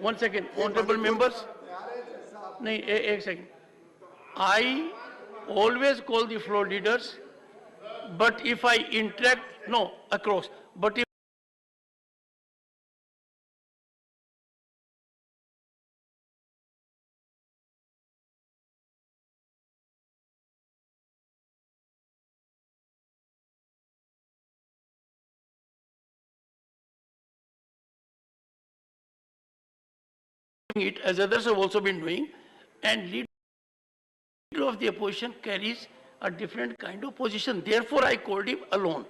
one second, honorable members. No, एक second. I always call the floor leaders, but if I interact, no, across. But if it, as others have also been doing, and leader of the opposition carries a different kind of position. Therefore, I called him alone.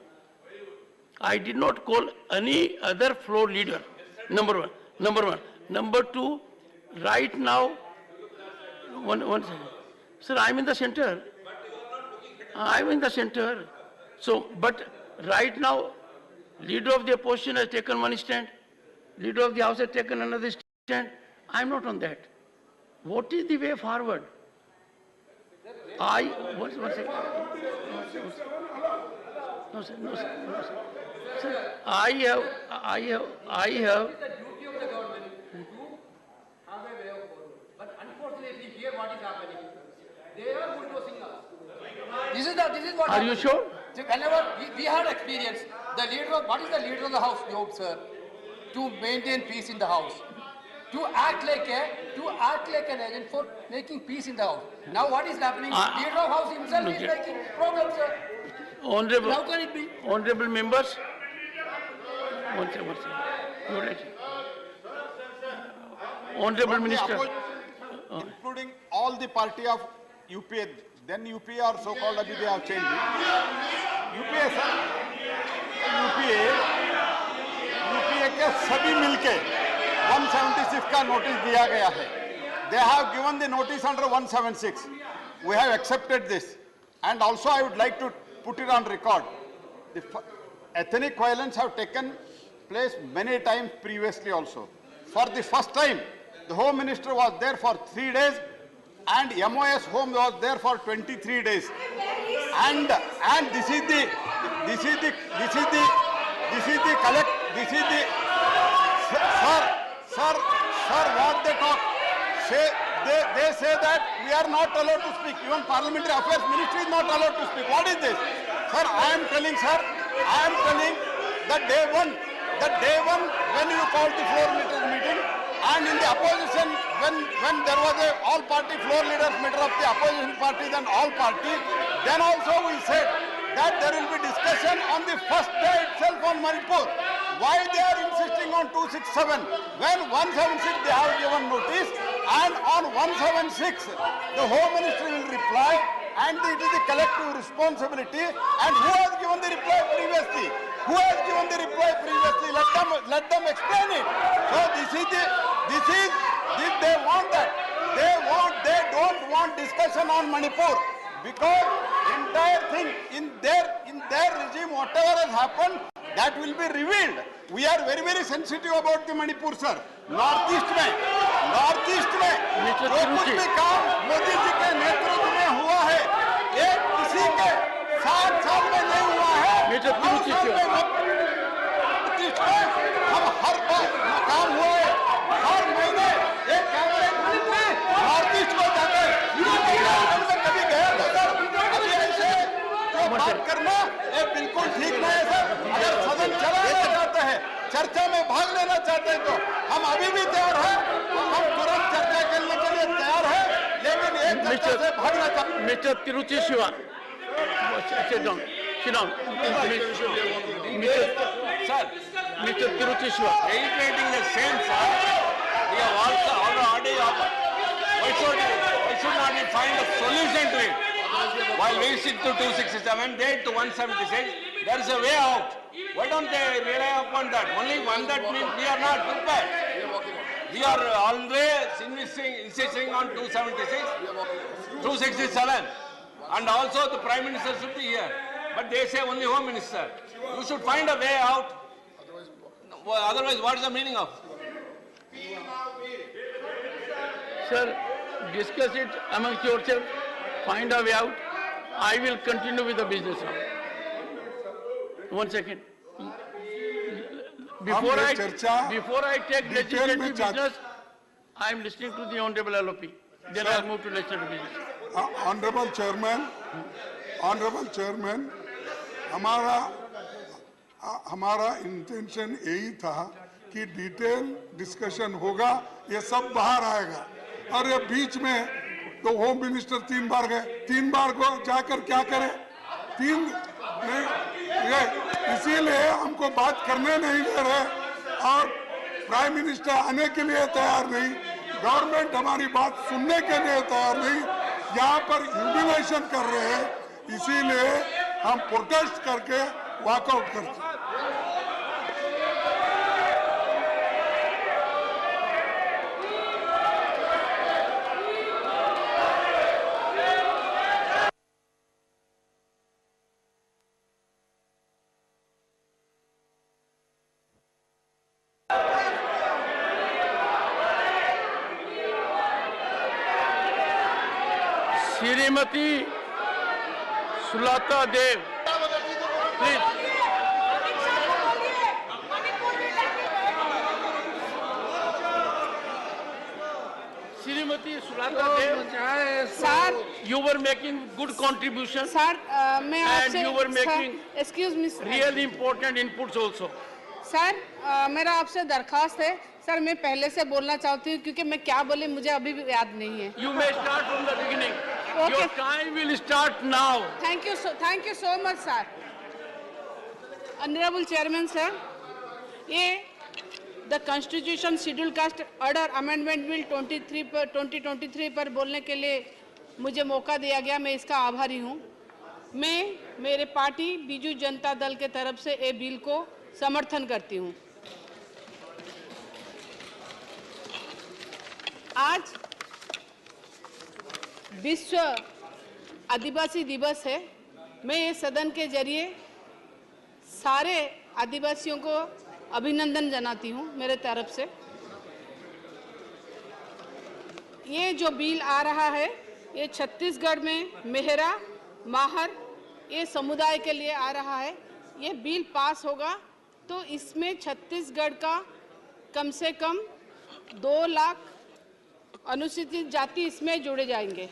I did not call any other floor leader. Number one. Number two, right now, one second. Sir, I'm in the center. I'm in the center. So, but right now, leader of the opposition has taken one stand. Leader of the House has taken another stand. I'm not on that. What is the way forward? One second. No, sir. Sir, I have. It's the duty of the government to have a way of forward. But unfortunately, here what is happening? They are bulldozing us. This is what. Are you sure? So whenever we had experience, what is the leader of the house job, sir? To maintain peace in the house. To act like an agent for making peace in the house. Now what is happening? Leader of house himself is making problems, sir. Honorable, how can it be? Honorable members. One second. You're right. Honorable Minister. Including all the party of UPA, then UPA or so-called abhi they have changed. UPA sir, UPA के सभी मिलके 176 का notice दिया गया है. They have given the notice under 176. We have accepted this, and also I would like to put it on record. The ethnic violence have taken place many times previously also. For the first time, the Home Minister was there for 3 days, and MOS Home was there for 23 days. And this is the sir, what they talk, they say that we are not allowed to speak. Even Parliamentary Affairs Ministry is not allowed to speak. What is this? Sir, I am telling that day one when you called the floor leaders meeting, and in the opposition, when there was a all-party floor leaders meeting of the opposition parties and all parties, then also we said that there will be discussion on the first day itself on Manipur. Why they are insisting on 267? When 176 they have given notice, and on 176 the Home Ministry will reply, and it is the collective responsibility. And who has given the reply previously? Let them explain it. So they want that. They don't want discussion on Manipur, because entire thing in their regime, whatever has happened, that will be revealed. We are very, very sensitive about the Manipur, sir. Northeast में जो कुछ भी काम मोदी जी के नेतृत्व में हुआ है, ये किसी के 7 साल में नहीं हुआ है. 9 साल में हम हर काम हुआ है. हर महीने एक कैबिनेट मंत्री नॉर्थ ईस्ट को जाते हैं. मैं कभी गया था सर. अभी ऐसे जो बात करना ये बिल्कुल ठीक नहीं है सर. अगर सदन चलाना चाहते हैं, चर्चा में भाग लेना चाहते हैं, तो हम अभी भी तैयार हैं. हम तुरंत चर्चा करने के लिए तैयार हैं, लेकिन एक चर्चा से भागना चाहते हैं. Mr. Tiruchi Shiva, sit down. Mr. Tiruchi Shiva. Reiterating the same, sir. We have also already. Why should not we find a solution to it? While we sit to 267, they to 176, there is a way out. Why don't they rely upon that? Only one that means we are not prepared. We are always insisting on 276, 267, and also the Prime Minister should be here. But they say only Home Minister. You should find a way out. Otherwise, what is the meaning of? Sir, discuss it amongst yourselves. Find a way out. I will continue with the business. One second. Before I take legislative business, I am listening to the Honorable LOP. Then I'll move to legislative business. Honourable chairman, हमारा intention यही था कि detail discussion होगा, ये सब बाहर आएगा। और ये बीच में तो होम मिनिस्टर 3 बार गए, 3 बार को जाकर क्या करे? इसीलिए हमको बात करने नहीं दे रहे और प्राइम मिनिस्टर आने के लिए तैयार नहीं, गवर्नमेंट हमारी बात सुनने के लिए तैयार नहीं, यहाँ पर ह्यूमिलेशन कर रहे हैं। इसीलिए हम प्रोटेस्ट करके वॉकआउट करते हैं। Shrimati Sulata Dev, please. Shrimati Sulata Dev, sir, you were making good contribution sir मैं and आपसे you were making excuse me really important inputs also. Sir, मेरा आपसे दरखास्त है सर, मैं पहले से बोलना चाहती हूँ क्योंकि मैं क्या बोली मुझे अभी भी याद नहीं है। You may start from the beginning. Okay. Your time will start now. Thank you so much sir. Honourable chairman sir, ये the constitution schedule caste order amendment bill 2023 पर बोलने के लिए मुझे मौका दिया गया, मैं इसका आभारी हूँ। मैं मेरे पार्टी बीजू जनता दल के तरफ से ये बिल को समर्थन करती हूँ। आज विश्व आदिवासी दिवस है। मैं ये सदन के जरिए सारे आदिवासियों को अभिनंदन जनाती हूँ मेरे तरफ से। ये जो बिल आ रहा है ये छत्तीसगढ़ में मेहरा माहर ये समुदाय के लिए आ रहा है। ये बिल पास होगा तो इसमें छत्तीसगढ़ का कम से कम 2 लाख अनुसूचित जाति इसमें जोड़े जाएंगे।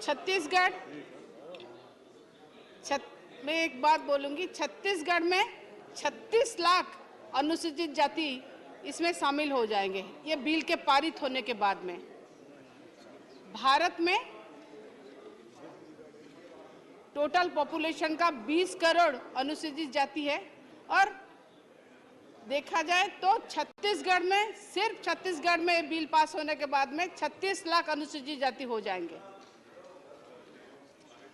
छत्तीसगढ़ मैं एक बात बोलूंगी, छत्तीसगढ़ में 36 लाख अनुसूचित जाति इसमें शामिल हो जाएंगे ये बिल के पारित होने के बाद में। भारत में टोटल पॉपुलेशन का 20 करोड़ अनुसूचित जाति है और देखा जाए तो छत्तीसगढ़ में, सिर्फ छत्तीसगढ़ में बिल पास होने के बाद में 36 लाख अनुसूचित जाति हो जाएंगे।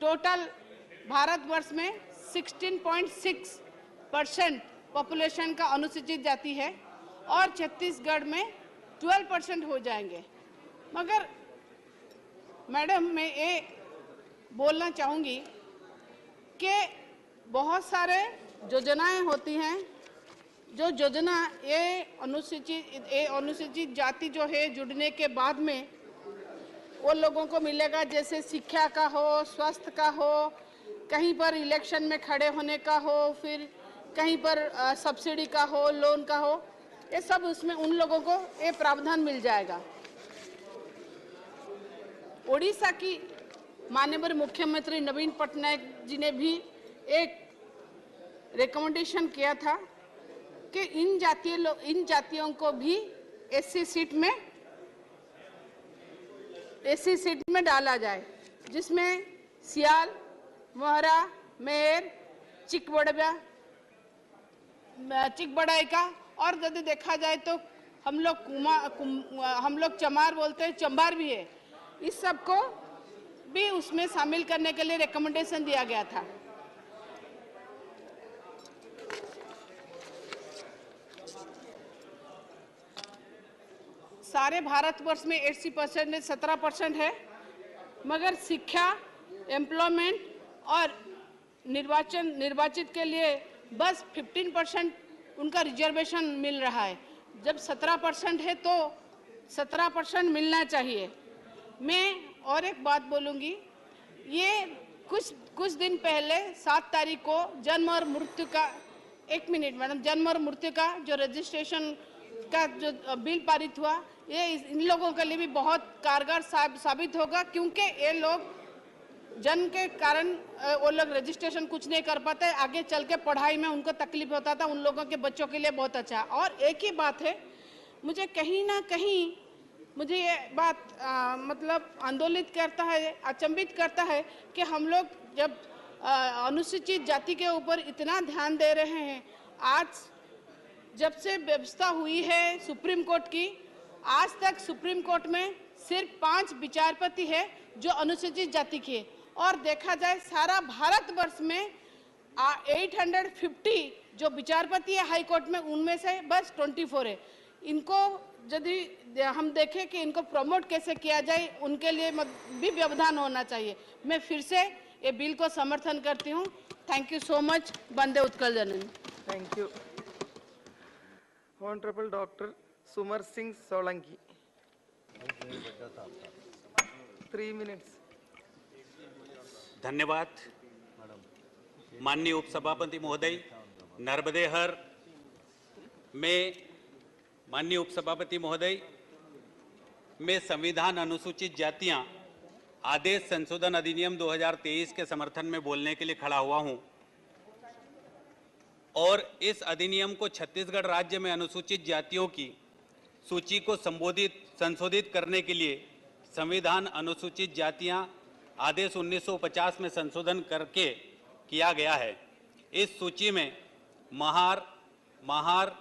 टोटल भारतवर्ष में 16.6% पॉपुलेशन का अनुसूचित जाति है और छत्तीसगढ़ में 12% हो जाएंगे। मगर मैडम मैं ये बोलना चाहूँगी कि बहुत सारे योजनाएं होती हैं, जो योजना ये अनुसूचित जाति जो है जुड़ने के बाद में वो लोगों को मिलेगा, जैसे शिक्षा का हो, स्वास्थ्य का हो, कहीं पर इलेक्शन में खड़े होने का हो, फिर कहीं पर सब्सिडी का हो, लोन का हो, ये सब उसमें उन लोगों को ये प्रावधान मिल जाएगा। ओडिशा की माननीय मुख्यमंत्री नवीन पटनायक जी ने भी एक रिकमेंडेशन किया था कि इन जातियों को भी एससी सीट में डाला जाए, जिसमें सियाल, मोहरा, मेर, चिकबड़ाई का, और यदि देखा जाए तो हम लोग चमार बोलते हैं, चंबार भी है, इस सब को भी उसमें शामिल करने के लिए रिकमेंडेशन दिया गया था। सारे भारतवर्ष में 80% है, 17% है, मगर शिक्षा, एम्प्लॉयमेंट और निर्वाचित के लिए बस 15% उनका रिजर्वेशन मिल रहा है। जब 17% है तो 17% मिलना चाहिए। मैं और एक बात बोलूँगी, ये कुछ दिन पहले 7 तारीख को जन्म और मृत्यु का, एक मिनट मैडम, जन्म और मृत्यु का जो रजिस्ट्रेशन का जो बिल पारित हुआ, ये इन लोगों के लिए भी बहुत कारगर साबित होगा, क्योंकि ये लोग जन के कारण वो लोग रजिस्ट्रेशन कुछ नहीं कर पाते, आगे चल के पढ़ाई में उनको तकलीफ होता था, उन लोगों के बच्चों के लिए बहुत अच्छा। और एक ही बात है, मुझे कहीं ना कहीं मुझे ये बात मतलब आंदोलित करता है, अचंभित करता है कि हम लोग जब अनुसूचित जाति के ऊपर इतना ध्यान दे रहे हैं, आज जब से व्यवस्था हुई है सुप्रीम कोर्ट की, आज तक सुप्रीम कोर्ट में सिर्फ 5 विचारपति है जो अनुसूचित जाति के, और देखा जाए सारा भारतवर्ष में 850 जो विचारपति है हाई कोर्ट में, उनमें से बस 24 है। इनको यदि हम देखें कि इनको प्रमोट कैसे किया जाए, उनके लिए भी व्यवधान होना चाहिए। मैं फिर से ये बिल को समर्थन करती हूँ। Thank you so much. Vande Utkal Janani. Thank you. Honorable Dr. Sumar Singh Solanki. 3 minutes. धन्यवाद। माननीय उपसभापति महोदय, नर्मदे हर में माननीय उपसभापति महोदय, मैं संविधान अनुसूचित जातियां आदेश संशोधन अधिनियम 2023 के समर्थन में बोलने के लिए खड़ा हुआ हूं और इस अधिनियम को छत्तीसगढ़ राज्य में अनुसूचित जातियों की सूची को संशोधित करने के लिए संविधान अनुसूचित जातियां आदेश 1950 में संशोधन करके किया गया है। इस सूची में महार, महार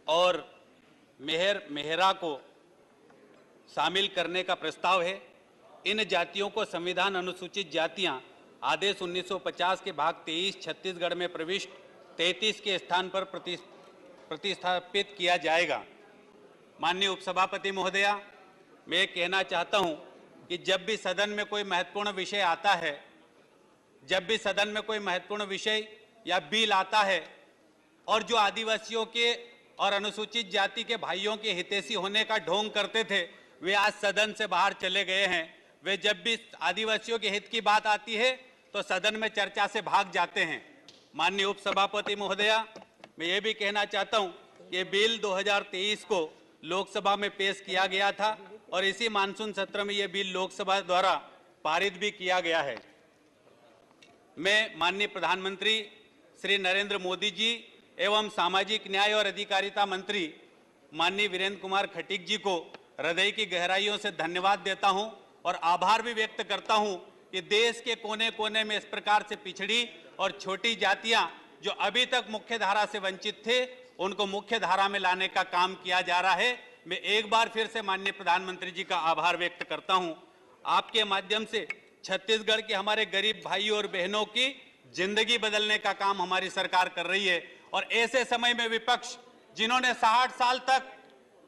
और मेहरा को शामिल करने का प्रस्ताव है। इन जातियों को संविधान अनुसूचित जातियां आदेश 1950 के भाग 23 छत्तीसगढ़ में प्रविष्ट 33 के स्थान पर प्रतिस्थापित किया जाएगा। माननीय उपसभापति महोदया, मैं कहना चाहता हूं कि जब भी सदन में कोई महत्वपूर्ण विषय आता है, जब भी सदन में कोई महत्वपूर्ण विषय या बिल आता है और जो आदिवासियों के और अनुसूचित जाति के भाइयों के हितैषी होने का ढोंग करते थे, वे आज सदन से बाहर चले गए हैं। वे जब भी आदिवासियों के हित की बात आती है तो सदन में चर्चा से भाग जाते हैं। माननीय उपसभापति महोदया, मैं ये भी कहना चाहता हूं कि बिल 2023 को लोकसभा में पेश किया गया था और इसी मानसून सत्र में ये बिल लोकसभा द्वारा पारित भी किया गया है। मैं माननीय प्रधानमंत्री श्री नरेंद्र मोदी जी एवं सामाजिक न्याय और अधिकारिता मंत्री माननीय वीरेंद्र कुमार खटीक जी को हृदय की गहराइयों से धन्यवाद देता हूं और आभार भी व्यक्त करता हूं कि देश के कोने कोने में इस प्रकार से पिछड़ी और छोटी जातियां जो अभी तक मुख्य धारा से वंचित थे, उनको मुख्य धारा में लाने का काम किया जा रहा है। मैं एक बार फिर से माननीय प्रधानमंत्री जी का आभार व्यक्त करता हूं। आपके माध्यम से छत्तीसगढ़ के हमारे गरीब भाइयों और बहनों की जिंदगी बदलने का काम हमारी सरकार कर रही है और ऐसे समय में विपक्ष, जिन्होंने 60 साल तक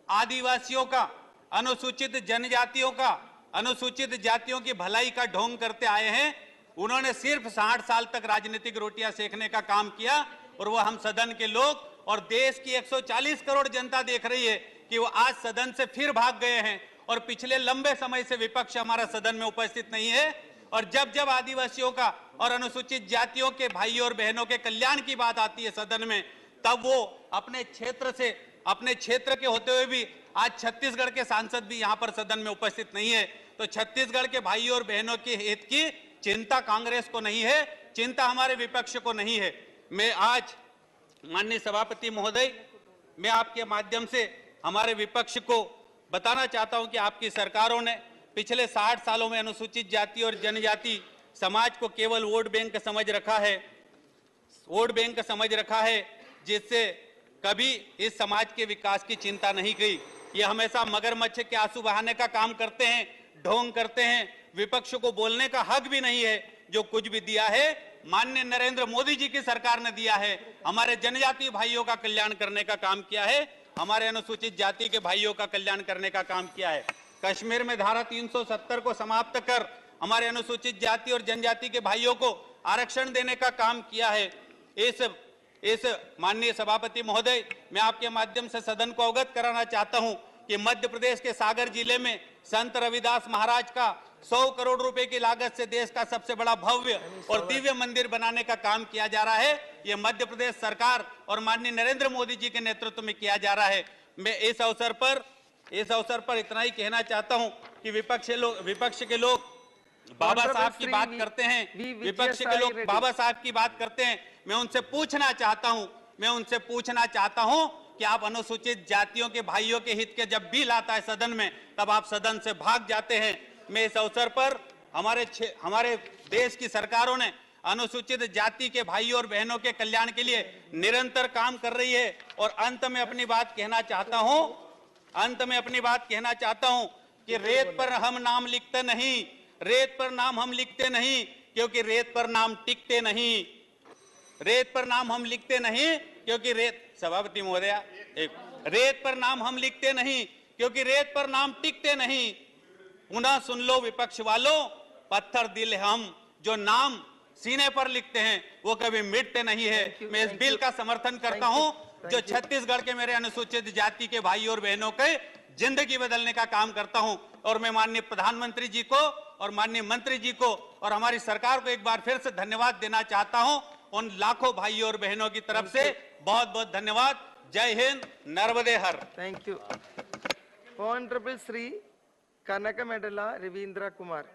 आदिवासियों का, अनुसूचित जनजातियों का, अनुसूचित जातियों की भलाई का ढोंग करते आए हैं, उन्होंने सिर्फ 60 साल तक राजनीतिक रोटियां सेकने का काम किया और वो हम सदन के लोग और देश की 140 करोड़ जनता देख रही है कि वो आज सदन से फिर भाग गए हैं और पिछले लंबे समय से विपक्ष हमारा सदन में उपस्थित नहीं है। और जब जब आदिवासियों का और अनुसूचित जातियों के भाइयों और बहनों के कल्याण की बात आती है सदन में, तब वो अपने क्षेत्र के होते हुए भी आज छत्तीसगढ़ के सांसद भी यहाँ पर सदन में उपस्थित नहीं है। तो छत्तीसगढ़ के भाइयों और बहनों के हित की चिंता कांग्रेस को नहीं है, चिंता हमारे विपक्ष को नहीं है। मैं आज माननीय सभापति महोदय, मैं आपके माध्यम से हमारे विपक्ष को बताना चाहता हूं कि आपकी सरकारों ने पिछले 60 सालों में अनुसूचित जाति और जनजाति समाज को केवल वोट बैंक समझ रखा है, वोट बैंक समझ रखा है, जिससे कभी इस समाज के विकास की चिंता नहीं की। ये हमेशा मगरमच्छ के आंसू बहाने का काम करते हैं, ढोंग करते हैं। विपक्ष को बोलने का हक भी नहीं है। जो कुछ भी दिया है माननीय नरेंद्र मोदी जी की सरकार ने दिया है। हमारे जनजातीय भाइयों का कल्याण करने का काम किया है, हमारे अनुसूचित जाति के भाइयों का कल्याण करने का काम किया है। कश्मीर में धारा 370 को समाप्त कर हमारे अनुसूचित जाति और जनजाति के भाइयों को आरक्षण देने का काम किया है। इस माननीय सभापति महोदय, मैं आपके माध्यम से सदन को अवगत कराना चाहता हूं कि मध्य प्रदेश के सागर जिले में संत रविदास महाराज का 100 करोड़ रुपए की लागत से देश का सबसे बड़ा भव्य और दिव्य मंदिर बनाने का काम किया जा रहा है। ये मध्य प्रदेश सरकार और माननीय नरेंद्र मोदी जी के नेतृत्व में किया जा रहा है। मैं इस अवसर पर इतना ही कहना चाहता हूं कि विपक्ष के लोग बाबा साहब की बात करते हैं, विपक्ष के लोग बाबा साहब की बात करते हैं। मैं उनसे पूछना चाहता हूं कि आप अनुसूचित जातियों के भाइयों के हित के जब बिल आता है सदन में, तब आप सदन से भाग जाते हैं। मैं इस अवसर पर हमारे देश की सरकारों ने अनुसूचित जाति के भाइयों और बहनों के कल्याण के लिए निरंतर काम कर रही है। और अंत में अपनी बात कहना चाहता हूं कि रेत पर हम नाम लिखते नहीं, क्योंकि रेत पर नाम टिकते नहीं, सभापति महोदया, रेत पर नाम हम लिखते नहीं क्योंकि रेत पर नाम टिकते नहीं। पुनः सुन लो विपक्ष वालों, पत्थर दिल हम, जो नाम सीने पर लिखते हैं वो कभी मिटते नहीं है। मैं इस बिल का समर्थन करता हूं, जो छत्तीसगढ़ के मेरे अनुसूचित जाति के भाई और बहनों के जिंदगी बदलने का काम करता हूं। और मैं माननीय प्रधानमंत्री जी को और माननीय मंत्री जी को और हमारी सरकार को एक बार फिर से धन्यवाद देना चाहता हूं। उन लाखों भाइयों और बहनों की तरफ से बहुत बहुत धन्यवाद। जय हिंद, नर्मदे हर। Thank you. Honourable Shri Kanak Medla Ravindra Kumar.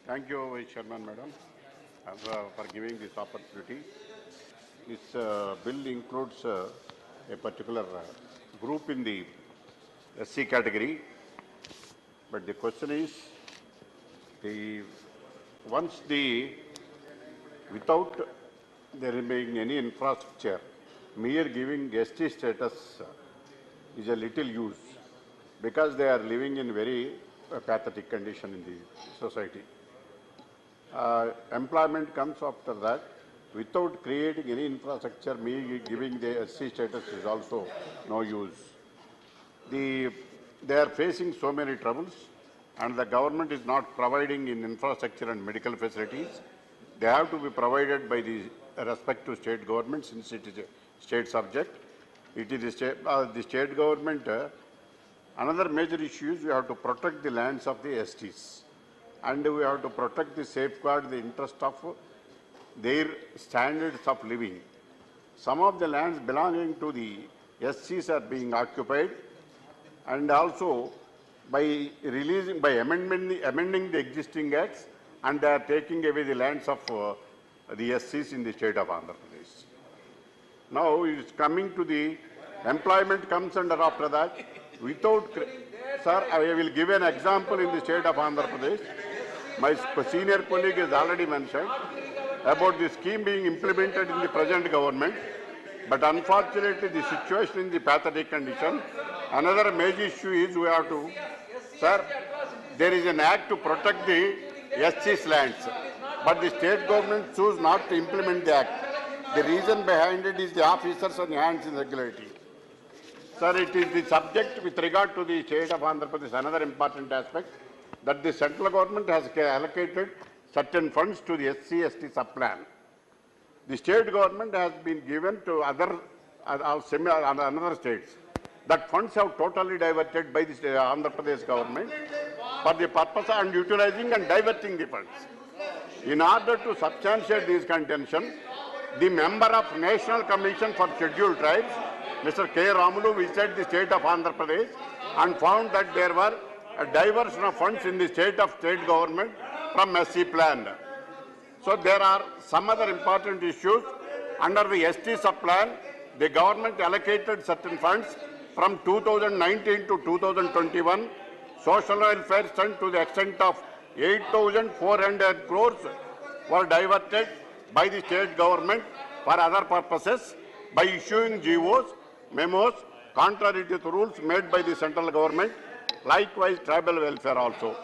Thank you, Vice Chairman, Madam, for giving this opportunity. This bill includes a particular group in the SC category, but the question is, without there being any infrastructure, mere giving ST status is a little use, because they are living in very pathetic condition in the society. Employment comes after that. Without creating any infrastructure, me giving the SC status is also no use. They are facing so many troubles, and the government is not providing in infrastructure and medical facilities. They have to be provided by the respective state government, since it is a state subject. It is the state government. Another major issue is we have to protect the lands of the STs, and we have to protect the safeguard the interest of their standards of living. Some of the lands belonging to the SCs are being occupied, and also by amending the existing acts, and they are taking away the lands of the SCs in the state of Andhra Pradesh. Now it is coming to the employment comes under after that. Sir, I will give an example in the state of Andhra Pradesh. My senior colleague has already mentioned about the scheme being implemented in the present government, but unfortunately the situation in the pathetic condition. Another major issue is we have to, sir, there is an act to protect the SC's lands, but the state government choose not to implement the act. The reason behind it is the officers on hands in regularity. Sir, it is the subject with regard to the state of Andhra Pradesh, another important aspect, that the central government has allocated certain funds to the SC/ST sub-plan. The state government has been given to other states. That funds have totally diverted by the Andhra Pradesh government for the purpose of utilizing and diverting the funds. In order to substantiate this contention, the member of National Commission for Scheduled Tribes, Mr. K. Ramulu, visited the state of Andhra Pradesh and found that there were a diversion of funds in the state government from SC plan. So there are some other important issues. Under the ST sub-plan, the government allocated certain funds from 2019 to 2021. Social welfare fund to the extent of 8,400 crores were diverted by the state government for other purposes by issuing GOs, memos, contrary to the rules made by the central government. Likewise, tribal welfare also.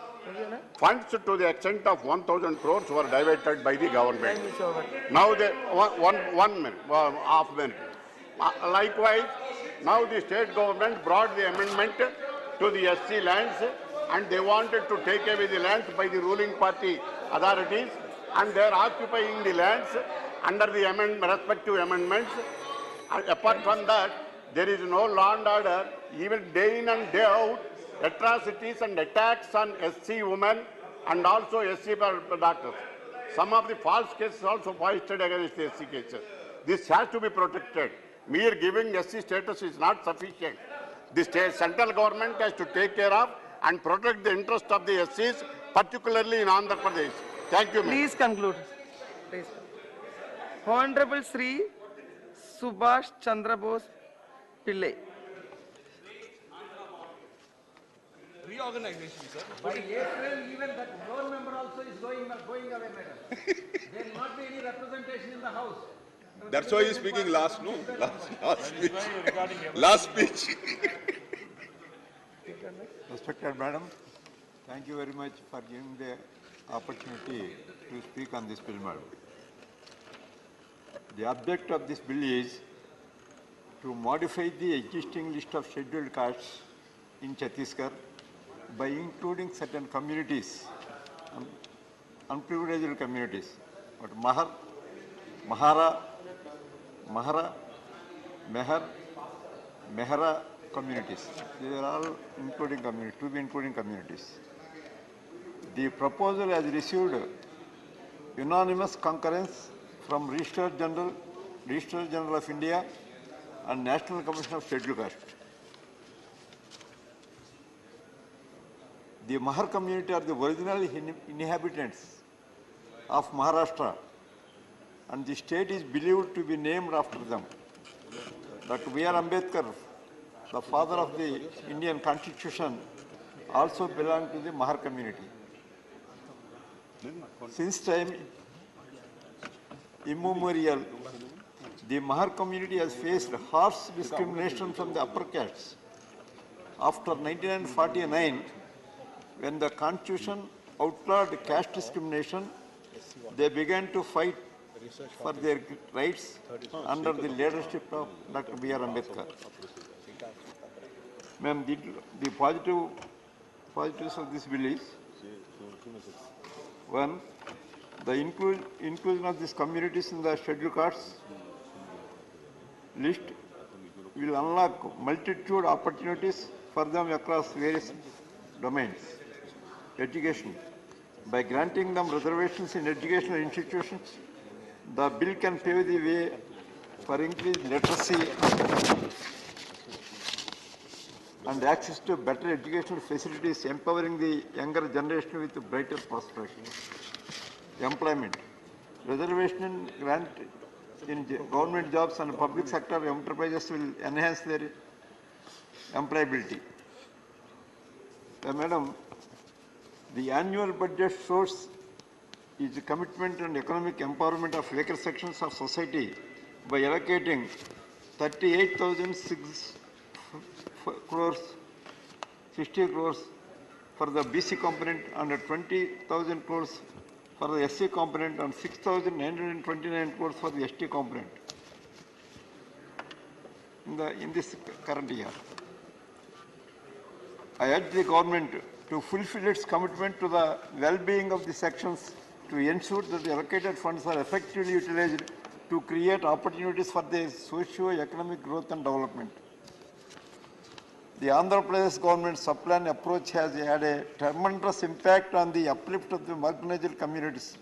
Funds to the extent of 1,000 crores were diverted by the government. Time is over. Now they, one minute, half minute. Likewise, now the state government brought the amendment to the SC lands and they wanted to take away the lands by the ruling party authorities and they are occupying the lands under the respective amendments. And apart from that, there is no law and order, even day in and day out, atrocities and attacks on SC women and also SC doctors. Some of the false cases also foisted against the SC cases. This has to be protected. Mere giving SC status is not sufficient. The central government has to take care of and protect the interest of the SCs, particularly in Andhra Pradesh. Thank you, Please conclude. Please. Honorable Sri Subhash Chandra Bose Pillai. Reorganization, sir. By April, even that floor member also is going away, madam. There will not be any representation in the house. That's why you're speaking last, no? Last speech. Last speech. Respected Madam, thank you very much for giving the opportunity to speak on this bill, Madam. The object of this bill is to modify the existing list of scheduled castes in Chhattisgarh by including certain communities, unprivileged communities, but Mahara, Mehra communities. These are all including communities, to be including communities. The proposal has received unanimous concurrence from Registrar General of India and National Commission of Scheduled Caste. The Mahar community are the original inhabitants of Maharashtra and the state is believed to be named after them. Dr. B.R. Ambedkar, the father of the Indian Constitution, also belonged to the Mahar community. Since time immemorial, the Mahar community has faced harsh discrimination from the upper castes. After 1949, when the Constitution outlawed caste discrimination, they began to fight for their rights under the leadership of Dr. B.R. Ambedkar. Ma'am, the positives of this bill is, one, the inclusion of these communities in the scheduled castes list will unlock multitude opportunities for them across various domains. Education. By granting them reservations in educational institutions, the bill can pave the way for increased literacy and access to better educational facilities, empowering the younger generation with brighter prospects. Employment. Reservation grant in government jobs and public sector enterprises will enhance their employability. Madam, the annual budget shows is a commitment and economic empowerment of weaker sections of society by allocating 38,006 crores, 60 crores for the BC component and 20,000 crores for the SC component and 6,929 crores for the ST component in this current year. I urge the government to fulfill its commitment to the well-being of the sections to ensure that the allocated funds are effectively utilized to create opportunities for their socio-economic growth and development. The Andhra Pradesh government's subplan approach has had a tremendous impact on the uplift of the marginalized communities.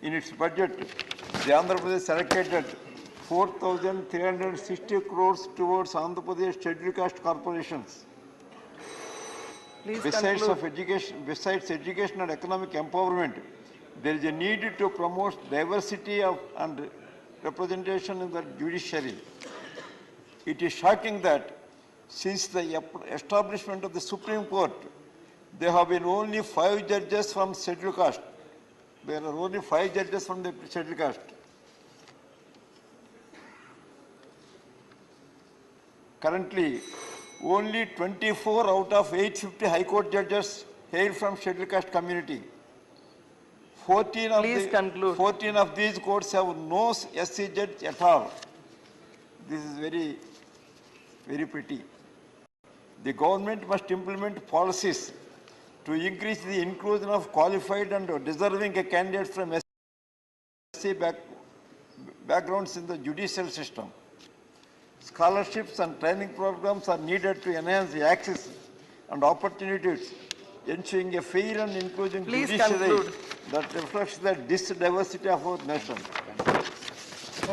In its budget, the Andhra Pradesh allocated 4,360 crores towards Andhra Pradesh scheduled caste corporations. Besides education and economic empowerment, there is a need to promote diversity and representation in the judiciary. It is shocking that since the establishment of the Supreme Court, there have been only 5 judges from scheduled caste. There are only 5 judges from the scheduled caste. Currently, only 24 out of 850 High Court judges hail from scheduled caste community. 14 of, Please conclude. 14 of these courts have no SC judge at all. This is very, very pretty. The government must implement policies to increase the inclusion of qualified and deserving candidates from SC backgrounds in the judicial system. Scholarships and training programs are needed to enhance the access and opportunities, ensuring a fair and inclusive Please judiciary conclude. that reflects the diversity of our nation.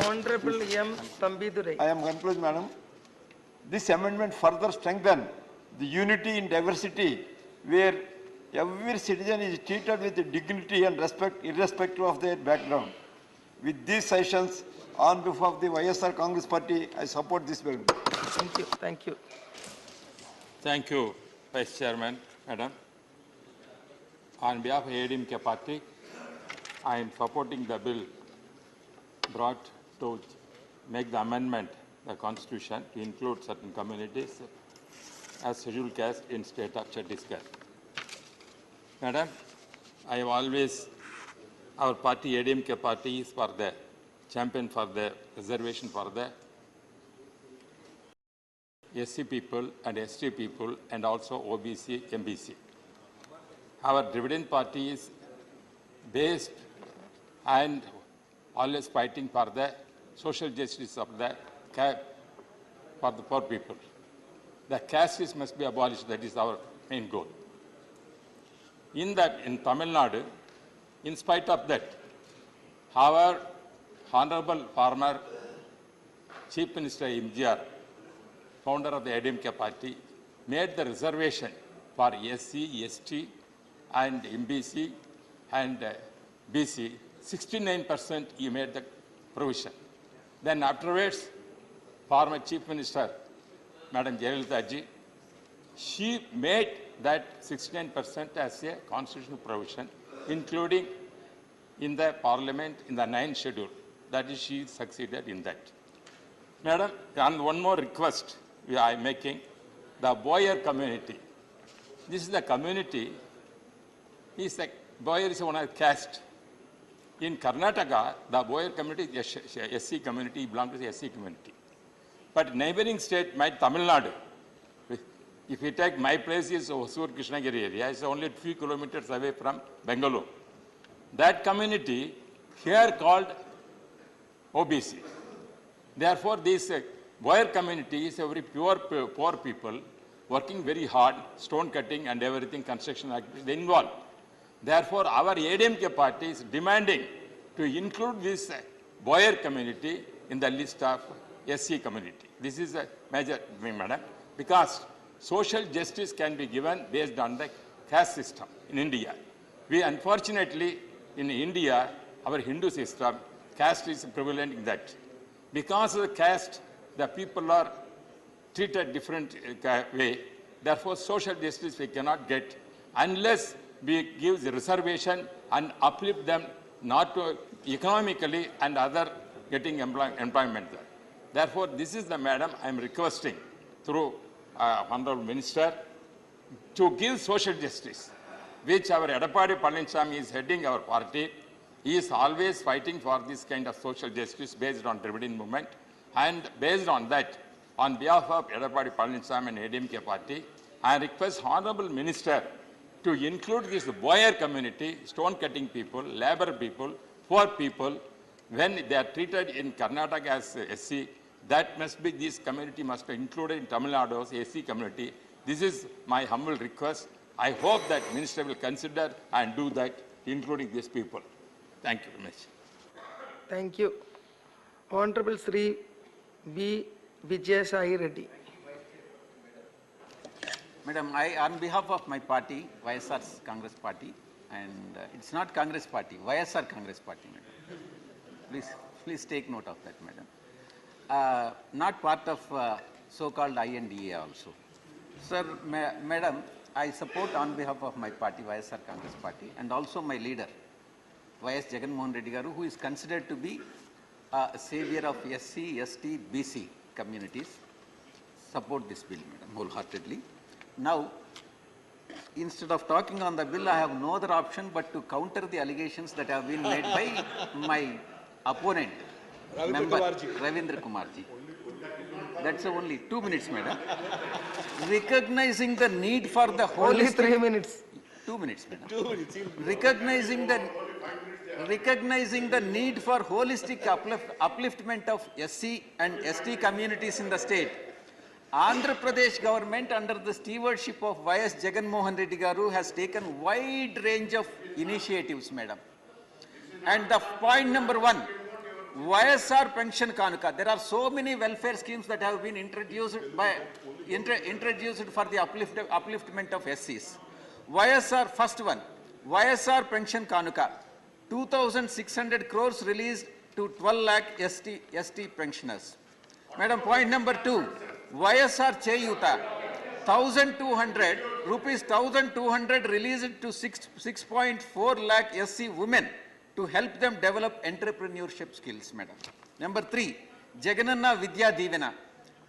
Honorable M. Thambidurai. I am concluding, Madam. This amendment further strengthens the unity in diversity, where every citizen is treated with dignity and respect, irrespective of their background. With these sessions, on behalf of the YSR Congress Party, I support this bill. Thank you. Thank you. Thank you, Vice Chairman, Madam. On behalf of ADMK Party, I am supporting the bill brought to make the amendment the Constitution to include certain communities as scheduled caste in state of Chhattisgarh. Madam, I have always, our party, ADMK Party, is for the champion for the reservation for the SC people and ST people and also OBC, MBC. Our dividend party is based and always fighting for the social justice of the for the poor people. The castes must be abolished. That is our main goal. In Tamil Nadu, in spite of that, our Honorable former Chief Minister MGR, founder of the ADMK Party, made the reservation for SC, ST and MBC and BC. 69% he made the provision. Then afterwards, former Chief Minister, Madam Jayalalitha ji, she made that 69% as a constitutional provision, including in the Parliament in the 9th schedule. That is, she succeeded in that. Madam, and one more request I am making, the Boyer community. This is the community, Boyer is one of the caste. In Karnataka, the Boyer community is SC community, belongs to the SC community. But neighboring state, my Tamil Nadu, if you take my place is Hosur Krishnagiri area, it's only a few kilometers away from Bengaluru. That community here called OBC. Therefore, this Boyer community is a very poor people working very hard, stone cutting and everything, construction activity involved. Therefore, our ADMK party is demanding to include this Boyer community in the list of SC community. This is a major thing, madam, because social justice can be given based on the caste system in India. We unfortunately, in India, our Hindu system, caste is prevalent in that. Because of the caste, the people are treated different way. Therefore, social justice we cannot get unless we give the reservation and uplift them not to economically and other getting employment there. Therefore, this is the madam I am requesting through Honorable Minister to give social justice, which our Edappadi Palaniswamy is heading our party. He is always fighting for this kind of social justice based on Dravidian movement, and based on that, on behalf of Edappadi Palaniswamy and ADMK party, I request Honorable Minister to include this Boyer community, stone cutting people, labor people, poor people, when they are treated in Karnataka as SC, that must be, this community must be included in Tamil Nadu as SC community. This is my humble request. I hope that Minister will consider and do that, including these people. Thank you very much. Thank you. Honorable Sri B. Vijayasai Reddy. Madam, on behalf of my party, YSR Congress Party, and it's not Congress Party, YSR Congress Party, madam. Please take note of that, madam. Not part of so-called INDA also. Sir, madam, I support on behalf of my party, YSR Congress Party, and also my leader, YS Jagan Mohan Reddy Garu, who is considered to be a savior of SC, ST, BC communities, support this bill, madam, wholeheartedly. Now, instead of talking on the bill, I have no other option but to counter the allegations that have been made by my opponent, member Ravindra Kumarji. That's only 2 minutes, madam. Recognizing the need for the Only holistic... 3 minutes. 2 minutes, madam. Recognizing the need for holistic upliftment of SC and ST communities in the state, Andhra Pradesh government under the stewardship of Y.S. Jagan Mohan Reddy Garu has taken wide range of initiatives, madam. And the point number 1, YSR pension kanuka. There are so many welfare schemes that have been introduced for the upliftment of SCs. YSR, first one, YSR pension kanuka, 2,600 crores released to 12 lakh ST pensioners. Madam, point number 2, YSR Cheyuta, 1,200 rupees 1,200 released to 6.4 lakh SC women to help them develop entrepreneurship skills, madam. Number 3, Jagananna Vidya Divana,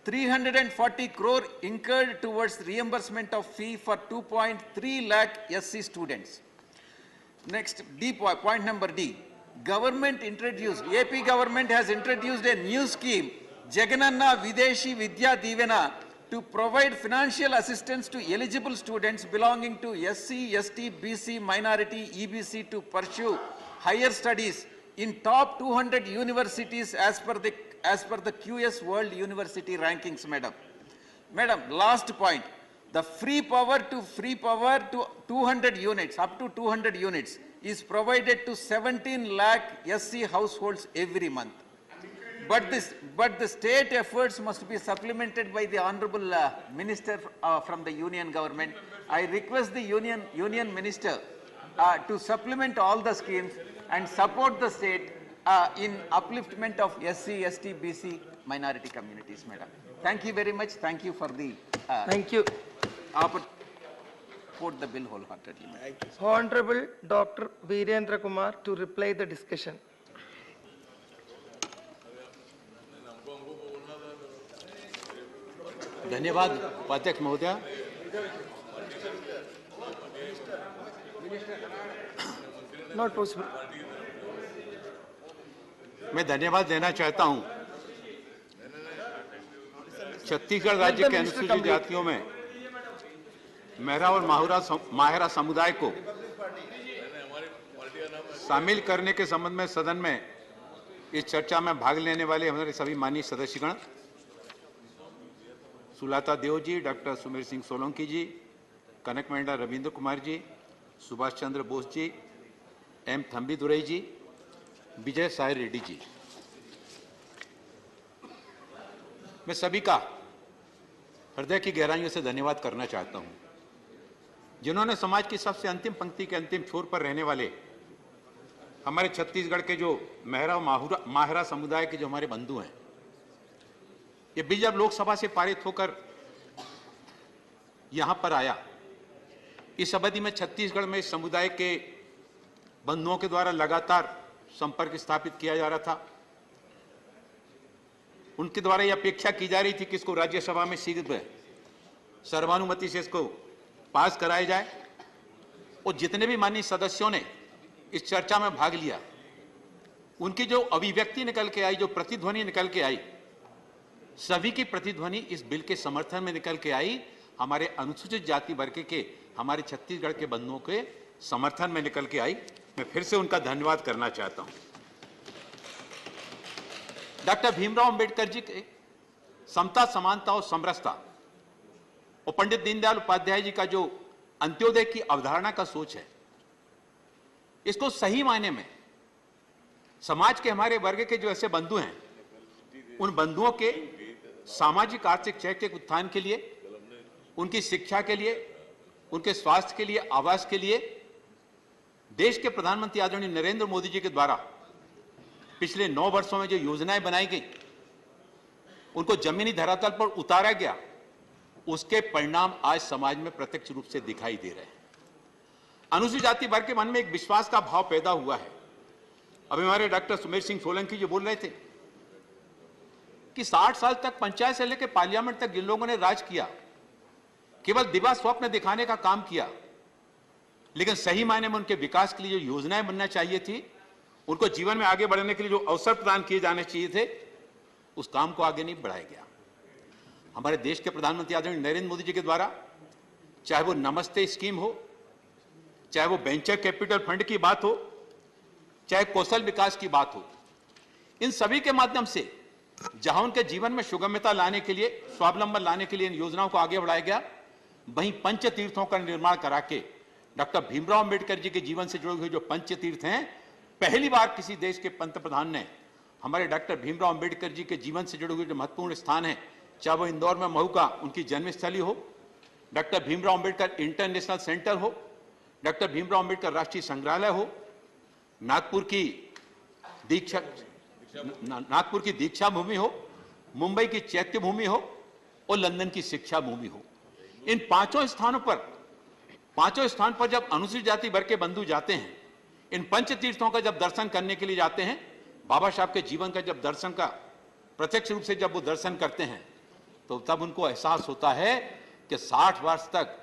340 crore incurred towards reimbursement of fee for 2.3 lakh SC students. Next, point number D, government introduced, AP government has introduced a new scheme, Jagananna Videshi Vidya Divana, to provide financial assistance to eligible students belonging to SC, ST, BC, minority, EBC to pursue higher studies in top 200 universities as per the QS World University rankings, madam. Madam, last point, the free power to 200 units, up to 200 units is provided to 17 lakh SC households every month. But the state efforts must be supplemented by the Honorable Minister from the Union government. I request the Union Minister to supplement all the schemes and support the state in upliftment of SC, ST, BC minority communities, madam. Thank you very much. Thank you for the Thank you. Support the bill wholeheartedly. Honorable Dr. Virendra Kumar to reply the discussion. धन्यवाद उपाध्यक्ष महोदय। Not possible. मैं धन्यवाद देना चाहता हूं छत्तीसगढ़ राज्य के अनुसूचित जातियों में मेहरा और माहिरा समुदाय को शामिल करने के संबंध में सदन में इस चर्चा में भाग लेने वाले हमारे सभी माननीय सदस्यगण, सुलाता देव जी, डॉक्टर सुमेर सिंह सोलंकी जी, कनक मेंढा रविंद्र कुमार जी, सुभाष चंद्र बोस जी, एम थम्बी दुरई जी, विजय साई रेड्डी जी, मैं सभी का हृदय की गहराइयों से धन्यवाद करना चाहता हूं, जिन्होंने समाज की सबसे अंतिम पंक्ति के अंतिम छोर पर रहने वाले हमारे छत्तीसगढ़ के जो मेहरा और माहिरा समुदाय के जो हमारे बंधु हैं, ये बिल जब लोकसभा से पारित होकर यहां पर आया, इस अवधि में छत्तीसगढ़ में समुदाय के बंधुओं के द्वारा लगातार संपर्क स्थापित किया जा रहा था। उनके द्वारा यह अपेक्षा की जा रही थी कि इसको राज्यसभा में शीघ्र सर्वानुमति से इसको पास कराया जाए, और जितने भी माननीय सदस्यों ने इस चर्चा में भाग लिया, उनकी जो अभिव्यक्ति निकल के आई, जो प्रतिध्वनि निकल के आई, सभी की प्रतिध्वनि इस बिल के समर्थन में निकल के आई, हमारे अनुसूचित जाति वर्ग के हमारे छत्तीसगढ़ के बंधुओं के समर्थन में निकल के आई। मैं फिर से उनका धन्यवाद करना चाहता हूं। डॉक्टर भीमराव अंबेडकर जी के समता, समानता और समरसता और पंडित दीनदयाल उपाध्याय जी का जो अंत्योदय की अवधारणा का सोच है, इसको सही मायने में समाज के हमारे वर्ग के जो ऐसे बंधु हैं, उन बंधुओं के सामाजिक आर्थिक शैक्षिक उत्थान के लिए, उनकी शिक्षा के लिए, उनके स्वास्थ्य के लिए, आवास के लिए देश के प्रधानमंत्री आदरणीय नरेंद्र मोदी जी के द्वारा पिछले 9 वर्षों में जो योजनाएं बनाई गई, उनको जमीनी धरातल पर उतारा गया, उसके परिणाम आज समाज में प्रत्यक्ष रूप से दिखाई दे रहे हैं। अनुसूचित जाति वर्ग के मन में एक विश्वास का भाव पैदा हुआ है। अभी हमारे डॉक्टर सुमेर सिंह सोलंकी जी बोल रहे थे कि 60 साल तक पंचायत से लेकर पार्लियामेंट तक जिन लोगों ने राज किया, केवल दिवा स्वप्न दिखाने का काम किया, लेकिन सही मायने में उनके विकास के लिए जो योजनाएं बनना चाहिए थी, उनको जीवन में आगे बढ़ने के लिए जो अवसर प्रदान किए जाने चाहिए थे, उस काम को आगे नहीं बढ़ाया गया। हमारे देश के प्रधानमंत्री आदरणीय नरेंद्र मोदी जी के द्वारा, चाहे वो नमस्ते स्कीम हो, चाहे वो वेंचर कैपिटल फंड की बात हो, चाहे कौशल विकास की बात हो, इन सभी के माध्यम से जहां उनके जीवन में सुगम्यता लाने के लिए, स्वावलंबन लाने के लिए इन योजनाओं को आगे बढ़ाया गया, वहीं पंच तीर्थों का निर्माण करा के डॉक्टर भीमराव अंबेडकर जी के जीवन से जुड़े हुए जो पंच तीर्थ हैं, पहली बार किसी देश के पंतप्रधान ने हमारे डॉक्टर भीमराव अंबेडकर जी के जीवन से जुड़े हुए जो महत्वपूर्ण स्थान है, चाहे वो इंदौर में महू का उनकी जन्मस्थली हो, doctor Bhimrao Ambedkar international centre हो, डॉक्टर भीमराव अंबेडकर राष्ट्रीय संग्रहालय हो, नागपुर की दीक्षा भूमि हो, मुंबई की चैत्य भूमि हो और लंदन की शिक्षा भूमि हो। इन पांचों स्थान पर जब अनुसूचित जाति वर्ग के बंधु जाते हैं, इन पंच तीर्थों का जब दर्शन करने के लिए जाते हैं, बाबा साहब के जीवन का जब दर्शन का प्रत्यक्ष रूप से जब वो दर्शन करते हैं, तो तब उनको एहसास होता है कि 60 वर्ष तक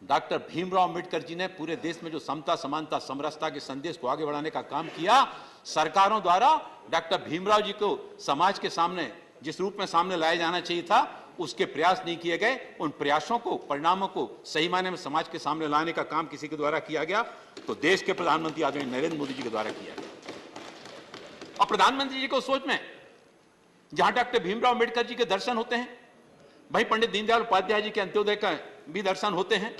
डॉक्टर भीमराव अंबेडकर जी ने पूरे देश में जो समता, समानता, समरसता के संदेश को आगे बढ़ाने का काम किया, सरकारों द्वारा डॉक्टर भीमराव जी को समाज के सामने जिस रूप में सामने लाया जाना चाहिए था, उसके प्रयास नहीं किए गए। उन प्रयासों को, परिणामों को सही मायने में समाज के सामने लाने का काम किसी के द्वारा किया गया, तो देश के प्रधानमंत्री आदरणीय नरेंद्र मोदी जी के द्वारा किया गया। और प्रधानमंत्री जी को सोच में जहां डॉक्टर भीमराव अंबेडकर जी के दर्शन होते हैं, भाई पंडित दीनदयाल उपाध्याय जी के अंत्योदय का भी दर्शन होते हैं।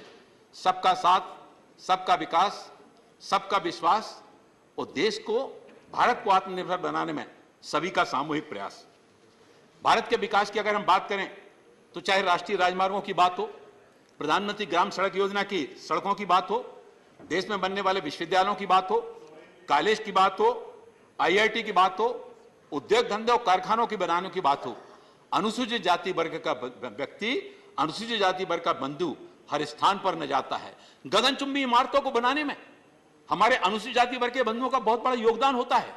सबका साथ, सबका विकास, सबका विश्वास और देश को, भारत को आत्मनिर्भर बनाने में सभी का सामूहिक प्रयास। भारत के विकास की अगर हम बात करें तो चाहे राष्ट्रीय राजमार्गों की बात हो, प्रधानमंत्री ग्राम सड़क योजना की सड़कों की बात हो, देश में बनने वाले विश्वविद्यालयों की बात हो, कॉलेज की बात हो, IIT की बात हो, उद्योग धंधे और कारखानों की बनाने की बात हो, अनुसूचित जाति वर्ग का व्यक्ति, अनुसूचित जाति वर्ग का बंधु हर स्थान पर न जाता है। गगनचुंबी इमारतों को बनाने में हमारे अनुसूचित जाति वर्ग के बंधुओं का बहुत बड़ा योगदान होता है।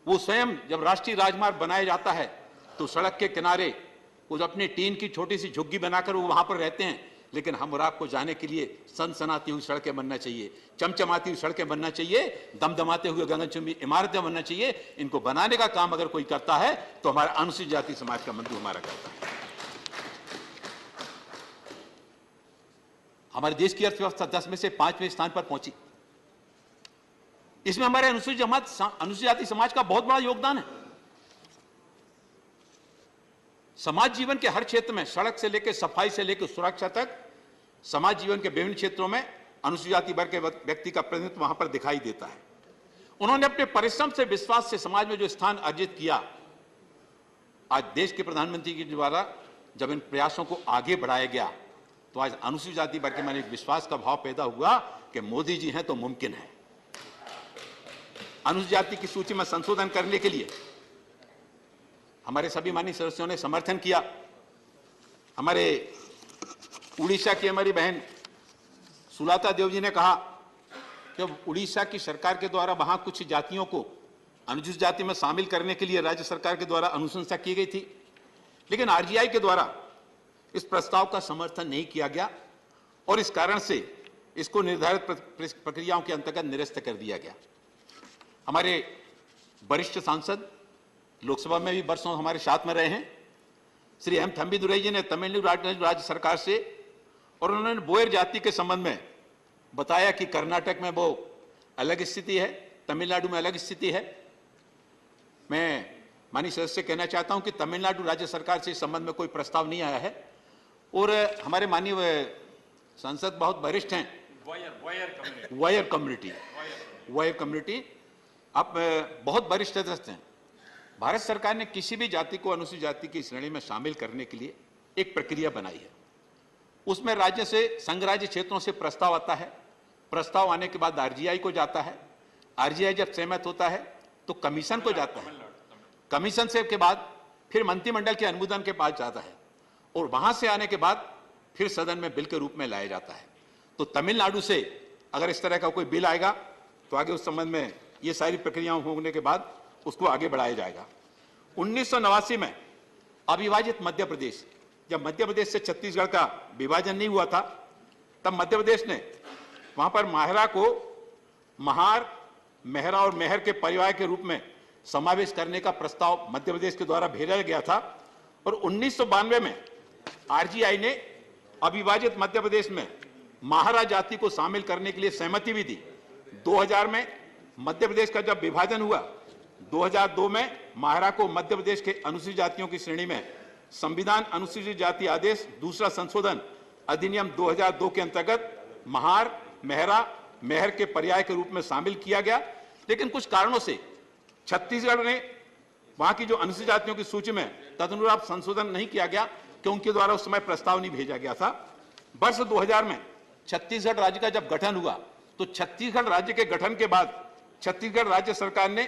वो स्वयं जब राष्ट्रीय राजमार्ग बनाया जाता है तो सड़क के किनारे वो अपनी टीन की छोटी सी झुग्गी बनाकर वो वहां पर रहते हैं, लेकिन हम और आपको जाने के लिए सनसनाती हुई सड़कें बनना चाहिए, चमचमाती हुई सड़कें बनना चाहिए, दमदमाते हुए गगनचुंबी इमारतें बनना चाहिए। इनको बनाने का काम अगर कोई करता है तो हमारा अनुसूचित जाति समाज का बंधु हमारा करता है। हमारे देश की अर्थव्यवस्था 10 में से 5वें स्थान पर पहुंची। इसमें हमारे अनुसूचित जाति समाज का बहुत बड़ा योगदान है। समाज जीवन के हर क्षेत्र में, सड़क से लेकर सफाई से लेकर सुरक्षा तक, समाज जीवन के विभिन्न क्षेत्रों में अनुसूचित जाति वर्ग के व्यक्ति का प्रतिनिधित्व वहां पर दिखाई देता है। उन्होंने अपने परिश्रम से, विश्वास से समाज में जो स्थान अर्जित किया, आज देश के प्रधानमंत्री के द्वारा जब इन प्रयासों को आगे बढ़ाया गया तो आज अनुसूचित जाति वर्ग के मन एक विश्वास का भाव पैदा हुआ कि मोदी जी हैं तो मुमकिन है। अनुसूचित जाति की सूची में संशोधन करने के लिए हमारे सभी माननीय सदस्यों ने समर्थन किया। हमारे उड़ीसा की हमारी बहन सुलाता देव जी ने कहा कि उड़ीसा की सरकार के द्वारा वहां कुछ जातियों को अनुसूचित जाति में शामिल करने के लिए राज्य सरकार के द्वारा अनुशंसा की गई थी, लेकिन RGI के द्वारा इस प्रस्ताव का समर्थन नहीं किया गया और इस कारण से इसको निर्धारित प्रक्रियाओं के अंतर्गत निरस्त कर दिया गया। हमारे वरिष्ठ सांसद लोकसभा में भी वर्षों हमारे साथ में रहे हैं, श्री M थंबीदुरई जी ने तमिलनाडु राज्य सरकार से, और उन्होंने बोयर जाति के संबंध में बताया कि कर्नाटक में वो अलग स्थिति है, तमिलनाडु में अलग स्थिति है। मैं माननीय सदस्य से कहना चाहता हूं कि तमिलनाडु राज्य सरकार से इस संबंध में कोई प्रस्ताव नहीं आया है और हमारे माननीय सांसद बहुत वरिष्ठ हैं। वॉयर कम्युनिटी आप बहुत वरिष्ठ सदस्य हैं। भारत सरकार ने किसी भी जाति को अनुसूचित जाति की श्रेणी में शामिल करने के लिए एक प्रक्रिया बनाई है। उसमें राज्य से, संघ राज्य क्षेत्रों से प्रस्ताव आता है। प्रस्ताव आने के बाद RGI को जाता है। RGI जब सहमत होता है तो कमीशन को जाता है। कमीशन से के बाद फिर मंत्रिमंडल के अनुमोदन के पास जाता है और वहां से आने के बाद फिर सदन में बिल के रूप में लाया जाता है। तो तमिलनाडु से अगर इस तरह का कोई बिल आएगा तो आगे उस संबंध में ये सारी प्रक्रियाएं होने के बाद उसको आगे बढ़ाया जाएगा। 1989 में अविभाजित मध्य प्रदेश, जब मध्य प्रदेश से छत्तीसगढ़ का विभाजन नहीं हुआ था, तब मध्य प्रदेश ने वहां पर माहरा को महार, मेहरा और मेहर के परिवार के रूप में समावेश करने का प्रस्ताव मध्य प्रदेश के द्वारा भेजा गया था और 1992 में आरजीआई ने अविभाजित मध्य प्रदेश में माहरा जाति को शामिल करने के लिए सहमति भी दी। 2000 में मध्य प्रदेश का जब विभाजन हुआ, 2002 में माहरा को मध्य प्रदेश के अनुसूचित जातियों की श्रेणी में संविधान अनुसूचित जाति आदेश दूसरा संशोधन अधिनियम 2002 के अंतर्गत महार, मेहरा, मेहर के पर्याय के रूप में शामिल किया गया। लेकिन कुछ कारणों से छत्तीसगढ़ ने वहां की जो अनुसूचित जातियों की सूची में तदनुरूप संशोधन नहीं किया गया कि उनके द्वारा उस समय प्रस्ताव नहीं भेजा गया था। वर्ष 2000 में छत्तीसगढ़ राज्य का जब गठन हुआ तो छत्तीसगढ़ राज्य के गठन के बाद छत्तीसगढ़ राज्य सरकार ने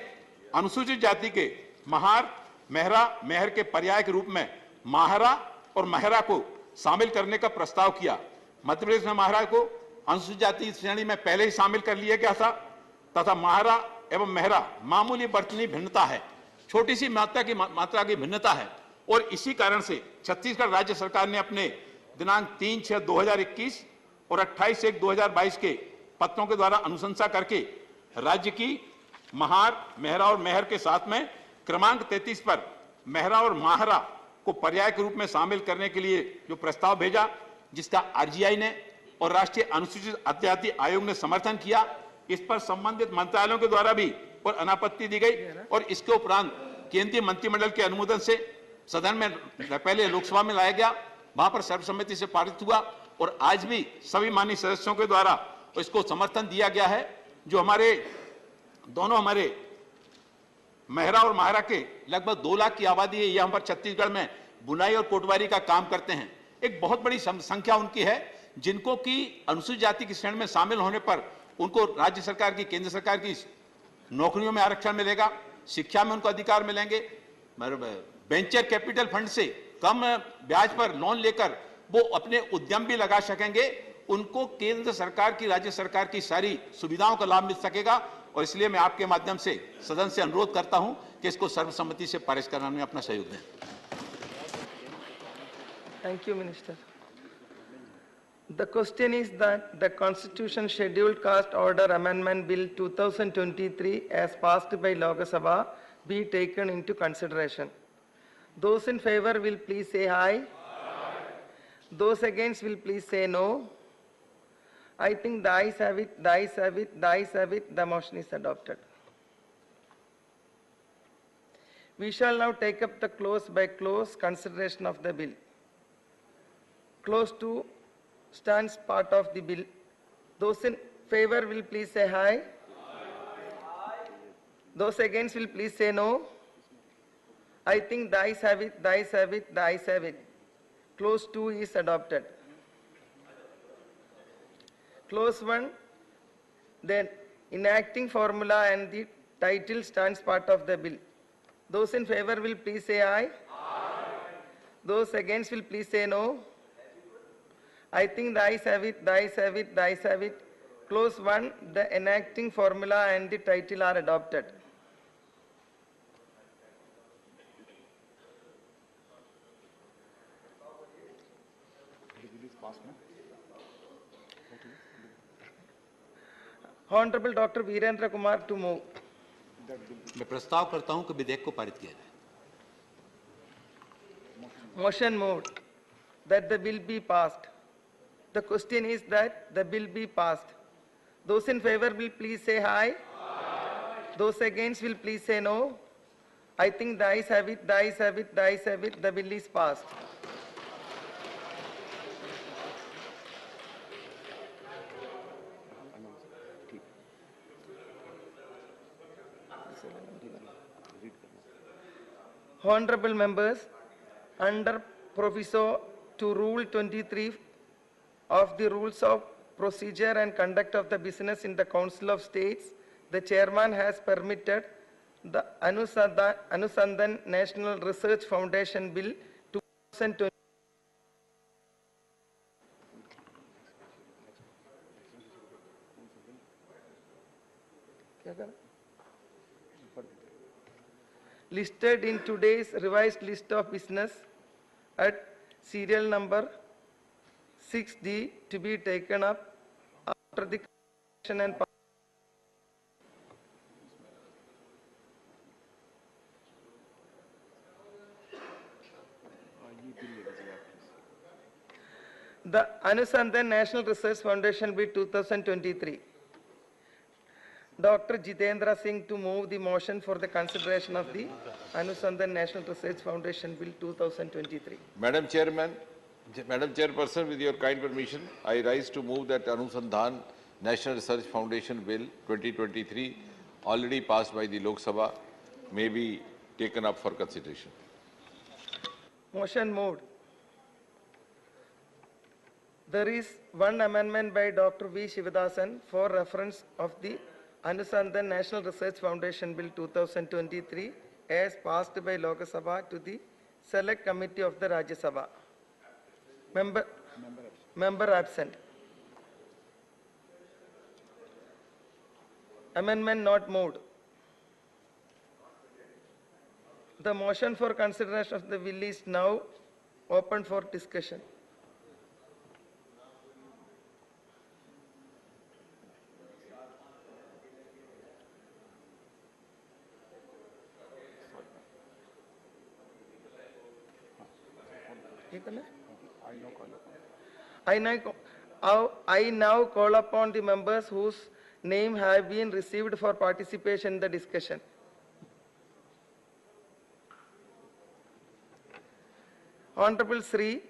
अनुसूचित जाति के महार, मेहरा, मेहर के पर्याय के रूप में माहरा और मेहरा को शामिल करने का प्रस्ताव किया। मध्य प्रदेश में माहरा को अनुसूचित जाति श्रेणी में पहले ही शामिल कर लिया गया था तथा माहरा एवं मेहरा मामूली बर्तनी भिन्नता है, छोटी सी मात्रा की भिन्नता है और इसी कारण से छत्तीसगढ़ राज्य सरकार ने अपने दिनांक 3/6/2021 और 28/1/2022 के पत्रों के द्वारा अनुशंसा करके राज्य की महार, मेहरा और मेहर के साथ में क्रमांक 33 पर मेहरा और माहरा को पर्याय के रूप में शामिल करने के लिए जो प्रस्ताव भेजा, जिसका आरजीआई ने और राष्ट्रीय अनुसूचित जाति आयोग ने समर्थन किया। इस पर संबंधित मंत्रालयों के द्वारा भी और अनापत्ति दी गई और इसके उपरांत केंद्रीय मंत्रिमंडल के अनुमोदन से सदन में पहले लोकसभा में लाया गया, वहां पर सर्वसम्मति से पारित हुआ और आज भी सभी माननीय सदस्यों के द्वारा इसको समर्थन दिया गया है। जो हमारे मेहरा और माहरा के लगभग 2 लाख की आबादी है, यहाँ पर छत्तीसगढ़ में बुनाई और कोटवारी का काम करते हैं। एक बहुत बड़ी संख्या उनकी है जिनको की अनुसूचित जाति की श्रेणी में शामिल होने पर उनको राज्य सरकार की, केंद्र सरकार की नौकरियों में आरक्षण मिलेगा, शिक्षा में उनको अधिकार मिलेंगे, वेंचर कैपिटल फंड से कम ब्याज पर लोन लेकर वो अपने उद्यम भी लगा सकेंगे, उनको केंद्र सरकार की, राज्य सरकार की सारी सुविधाओं का लाभ मिल सकेगा। और इसलिए मैं आपके माध्यम से सदन से अनुरोध करता हूं कि इसको सर्वसम्मति से पारित कराने में अपना सहयोग दें। Thank you, Minister. The question is that the Constitution Scheduled Caste Order Amendment Bill 2023 as passed by Lok Sabha be taken into consideration. Those in favor will please say aye. Those against will please say no. I think the ayes have it, the ayes have it, the ayes have it, the motion is adopted. We shall now take up the clause by clause consideration of the bill. Clause 2 stands part of the bill. Those in favor will please say aye. Those against will please say no. I think the ayes have it, the ayes have it, the ayes have it. Clause 2 is adopted. Clause 1, then enacting formula and the title stands part of the bill. Those in favor will please say aye. Those against will please say no. I think the ayes have it, the ayes have it, the ayes have it. Clause 1, the enacting formula and the title are adopted. Honorable Dr. Virendra Kumar to move. मैं प्रस्ताव करता हूं कि विधेयक को पारित किया जाए। Motion moved that the bill be passed. The question is that the bill be passed. Those in favor will please say aye. Those against will please say no. I think the ayes have it, the ayes have it, the ayes have it. The bill is passed. Honorable members, under proviso to Rule 23 of the Rules of Procedure and Conduct of the Business in the Council of States, the chairman has permitted the Anusandhan National Research Foundation Bill 2020. Listed in today's revised list of business at serial number 6D to be taken up after the and the Anusandhan National Research Foundation Bill 2023. Dr. Jitendra Singh to move the motion for the consideration of the Anusandhan National Research Foundation Bill 2023. Madam Chairperson, with your kind permission, I rise to move that Anusandhan National Research Foundation Bill 2023, already passed by the Lok Sabha, may be taken up for consideration. Motion moved. There is one amendment by Dr. V. Shivadasan for reference of the Anusandhan National Research Foundation Bill 2023 as passed by Lok Sabha to the Select Committee of the RajyaSabha. Member absent. Amendment not moved. The motion for consideration of the bill is now open for discussion. I now call upon the members whose name have been received for participation in the discussion. Honorable Sri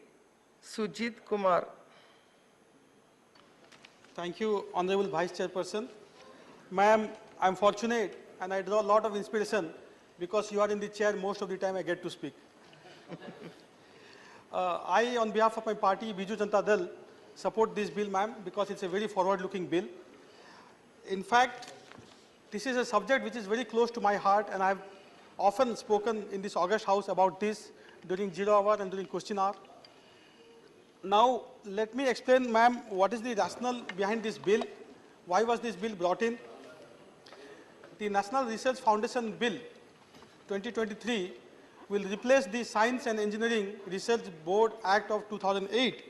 Sujit Kumar. Thank you, Honorable Vice Chairperson. Ma'am, I'm fortunate and I draw a lot of inspiration because you are in the chair most of the time I get to speak. I, on behalf of my party, Biju Janata Dal, support this bill, ma'am, because it's a very forward-looking bill. In fact, this is a subject which is very close to my heart, and I've often spoken in this August House about this during zero hour and during question hour. Now, let me explain, ma'am, what is the rationale behind this bill? Why was this bill brought in? The National Research Foundation Bill 2023 will replace the Science and Engineering Research Board Act of 2008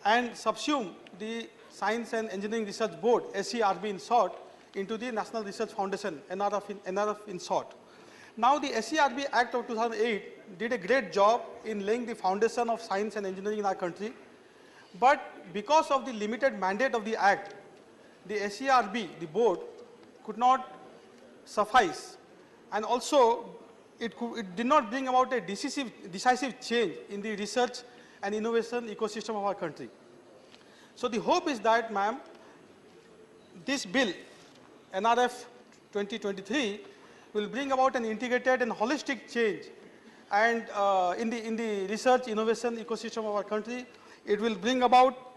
and subsume the Science and Engineering Research Board, SERB in short, into the National Research Foundation, NRF in short. Now the SERB Act of 2008 did a great job in laying the foundation of science and engineering in our country, but because of the limited mandate of the Act, the SERB, the board, could not suffice, and also it did not bring about a decisive change in the research and innovation ecosystem of our country. So the hope is that, ma'am, this bill, NRF 2023, will bring about an integrated and holistic change and in the research innovation ecosystem of our country. It will bring about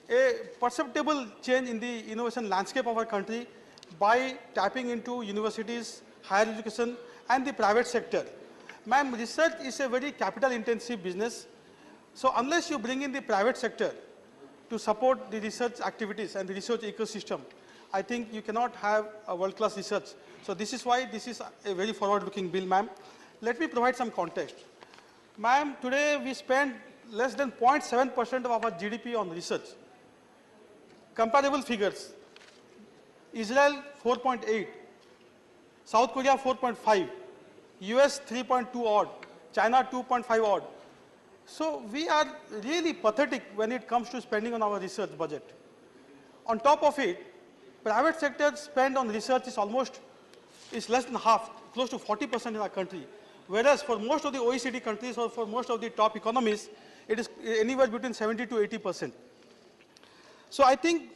a perceptible change in the innovation landscape of our country by tapping into universities, higher education, and the private sector. Ma'am, research is a very capital intensive business. So unless you bring in the private sector to support the research activities and the research ecosystem, I think you cannot have a world-class research. So this is why this is a very forward-looking bill, ma'am. Let me provide some context. Ma'am, today we spend less than 0.7% of our GDP on research. Comparable figures: Israel 4.8, South Korea 4.5, US 3.2 odd, China 2.5 odd. So we are really pathetic when it comes to spending on our research budget. On top of it, private sector spend on research is less than half, close to 40% in our country. Whereas for most of the OECD countries or for most of the top economies, it is anywhere between 70 to 80%. So I think,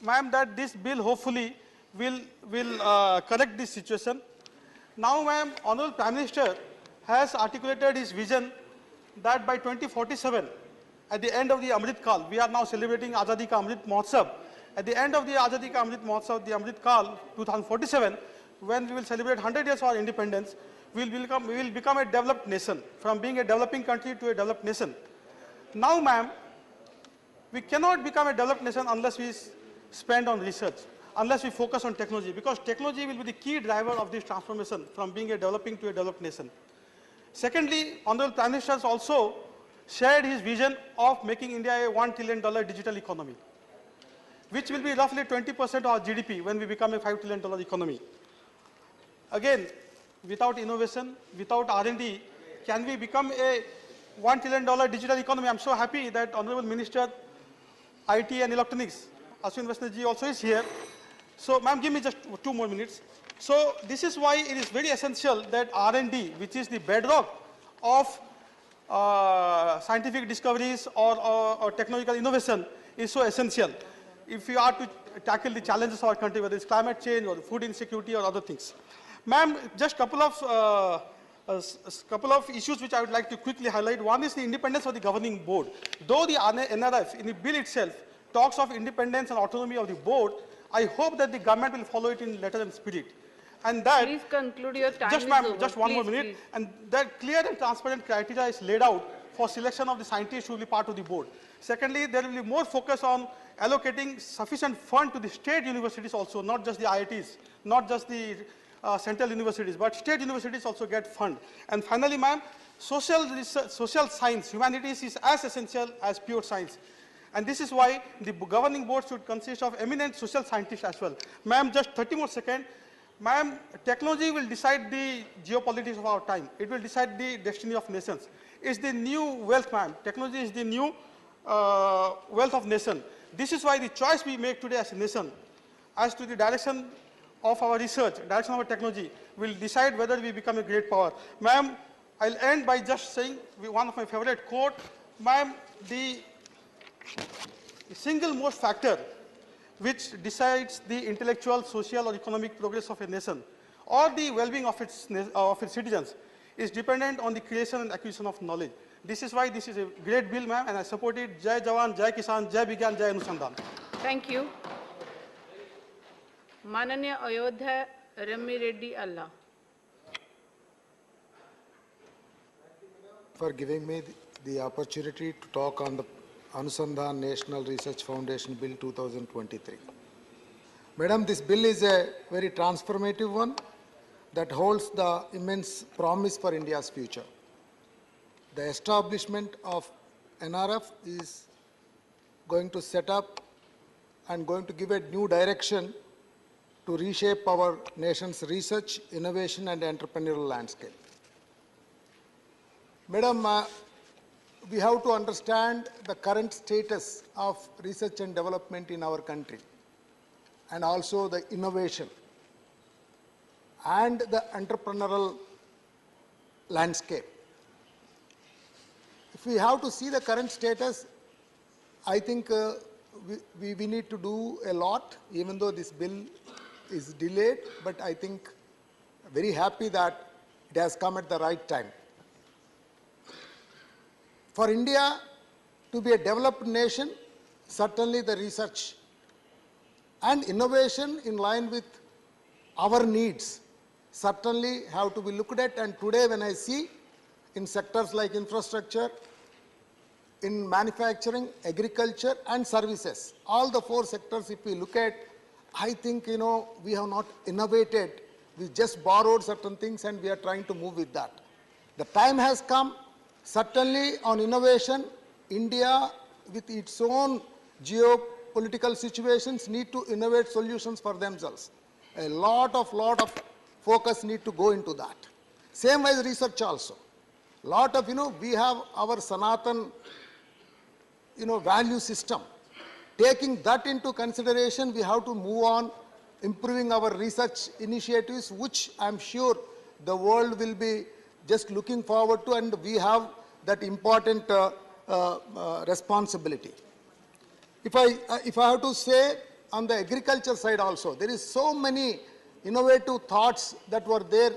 ma'am, that this bill hopefully will correct this situation. Now, ma'am, Honorable Prime Minister has articulated his vision that by 2047, at the end of the Amrit Kal, we are now celebrating Azadi Ka Amrit Mahotsav. At the end of the Azadi Ka Amrit Mahotsav, the Amrit Kal 2047, when we will celebrate 100 years of our independence, we will become a developed nation, from being a developing country to a developed nation. Now, ma'am, we cannot become a developed nation unless we spend on research, unless we focus on technology, because technology will be the key driver of this transformation from being a developing to a developed nation. Secondly, Honorable Prime Minister has also shared his vision of making India a $1 trillion digital economy. which will be roughly 20% of our GDP when we become a $5 trillion economy. Again, without innovation, without R&D, can we become a $1 trillion digital economy? I'm so happy that Honorable Minister, IT and Electronics, Ashwin Vaishnav also is here. So, ma'am, give me just 2 more minutes. So, this is why it is very essential that R&D, which is the bedrock of scientific discoveries or technological innovation, is so essential if we are to tackle the challenges of our country, whether it's climate change or food insecurity or other things. Ma'am, just couple of issues which I would like to quickly highlight. One is the independence of the governing board. Though the NRF in the bill itself talks of independence and autonomy of the board, I hope that the government will follow it in letter and spirit. And that, please conclude your time. just ma'am, just one more minute. Please. And that clear and transparent criteria is laid out for selection of the scientists who will be part of the board. Secondly, there will be more focus on allocating sufficient fund to the state universities also, not just the IITs, not just the central universities, but state universities also get fund. And finally, ma'am, social science, humanities is as essential as pure science. And this is why the governing board should consist of eminent social scientists as well. Ma'am, just 30 more seconds. Ma'am, technology will decide the geopolitics of our time. It will decide the destiny of nations. It's the new wealth, ma'am. Technology is the new wealth of nation. This is why the choice we make today as a nation, as to the direction of our research, direction of our technology, will decide whether we become a great power. Ma'am, I'll end by just saying one of my favorite quote. Ma'am, the single most factor which decides the intellectual, social or economic progress of a nation or the well-being of its citizens is dependent on the creation and acquisition of knowledge. This is why this is a great bill, ma'am, and I support it. Jai Jawan, Jai Kisan, Jai Vigyan, Jai Anusandhan. Thank you. Mananiya Ayodhya Rammi Reddy Allah. For giving me the opportunity to talk on the Anusandhan National Research Foundation Bill 2023. Madam, this bill is a very transformative one that holds the immense promise for India's future. The establishment of NRF is going to set up and going to give a new direction to reshape our nation's research, innovation and entrepreneurial landscape. Madam, we have to understand the current status of research and development in our country and also the innovation and the entrepreneurial landscape. If we have to see the current status, I think we need to do a lot, even though this bill is delayed, but I think very happy that it has come at the right time. For India to be a developed nation, certainly the research and innovation in line with our needs certainly have to be looked at. And today when I see in sectors like infrastructure, in manufacturing, agriculture and services, all the 4 sectors if we look at, I think, we have not innovated. We just borrowed certain things and we are trying to move with that. The time has come. Certainly on innovation, India with its own geopolitical situations need to innovate solutions for themselves. A lot of focus need to go into that. Same as research also. Lot of, we have our Sanatan, value system. Taking that into consideration, we have to move on improving our research initiatives, which I'm sure the world will be just looking forward to, and we have that important responsibility. If I have to say on the agriculture side also, there is so many innovative thoughts that were there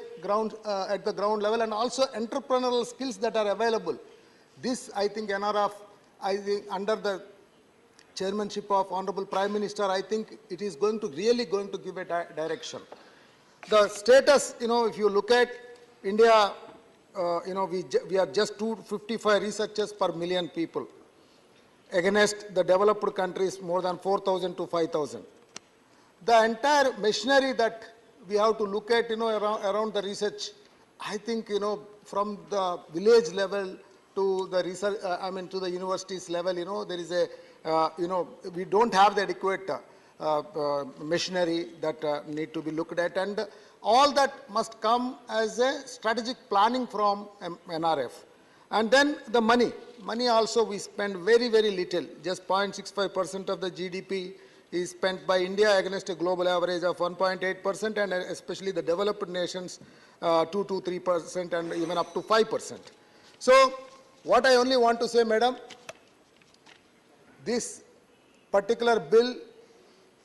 at the ground level, and also entrepreneurial skills that are available. This, I think, NRF, under the chairmanship of Honorable Prime Minister, I think it is really going to give a direction. The status, if you look at India, we are just 255 researchers per million people. Against the developed countries, more than 4,000 to 5,000. The entire machinery that we have to look at, around the research, I think, from the village level to the research, to the universities level, there is a we don't have the adequate machinery that need to be looked at, and all that must come as a strategic planning from NRF. And then the money also we spend very, very little, just 0.65% of the GDP is spent by India against a global average of 1.8%, and especially the developed nations 2 to 3% and even up to 5%. So what I only want to say, madam, this particular bill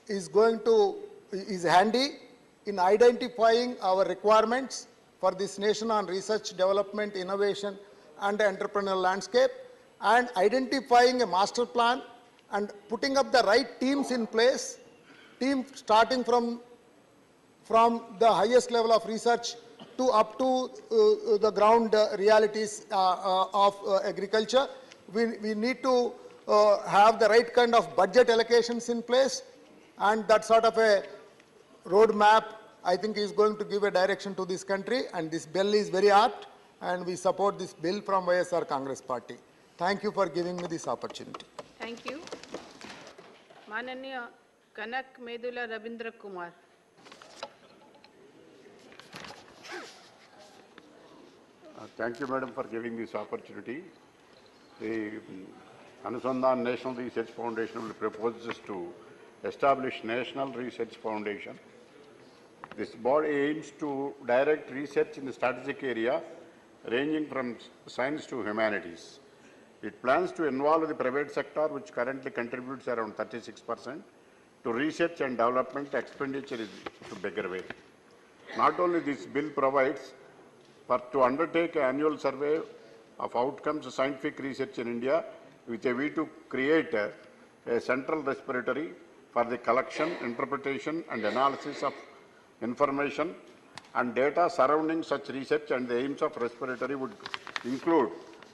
is handy in identifying our requirements for this nation on research, development, innovation and entrepreneurial landscape, and identifying a master plan and putting up the right teams in place, starting from the highest level of research to up to the ground realities of agriculture. We need to have the right kind of budget allocations in place, and that sort of a roadmap, I think, is going to give a direction to this country, and this bill is very apt, and we support this bill from YSR Congress Party. Thank you for giving me this opportunity. Thank you. Mananiya Kanak Medula Rabindra Kumar. Thank you, madam, for giving this opportunity. The Anusandhan National Research Foundation will proposes to establish National Research Foundation. This body aims to direct research in the strategic area ranging from science to humanities. It plans to involve the private sector, which currently contributes around 36%, to research and development. Expenditure is to bigger way. Not only this bill provides to undertake an annual survey of outcomes of scientific research in India with a view to create a central repository for the collection, interpretation and analysis of information and data surrounding such research, and the aims of repository would include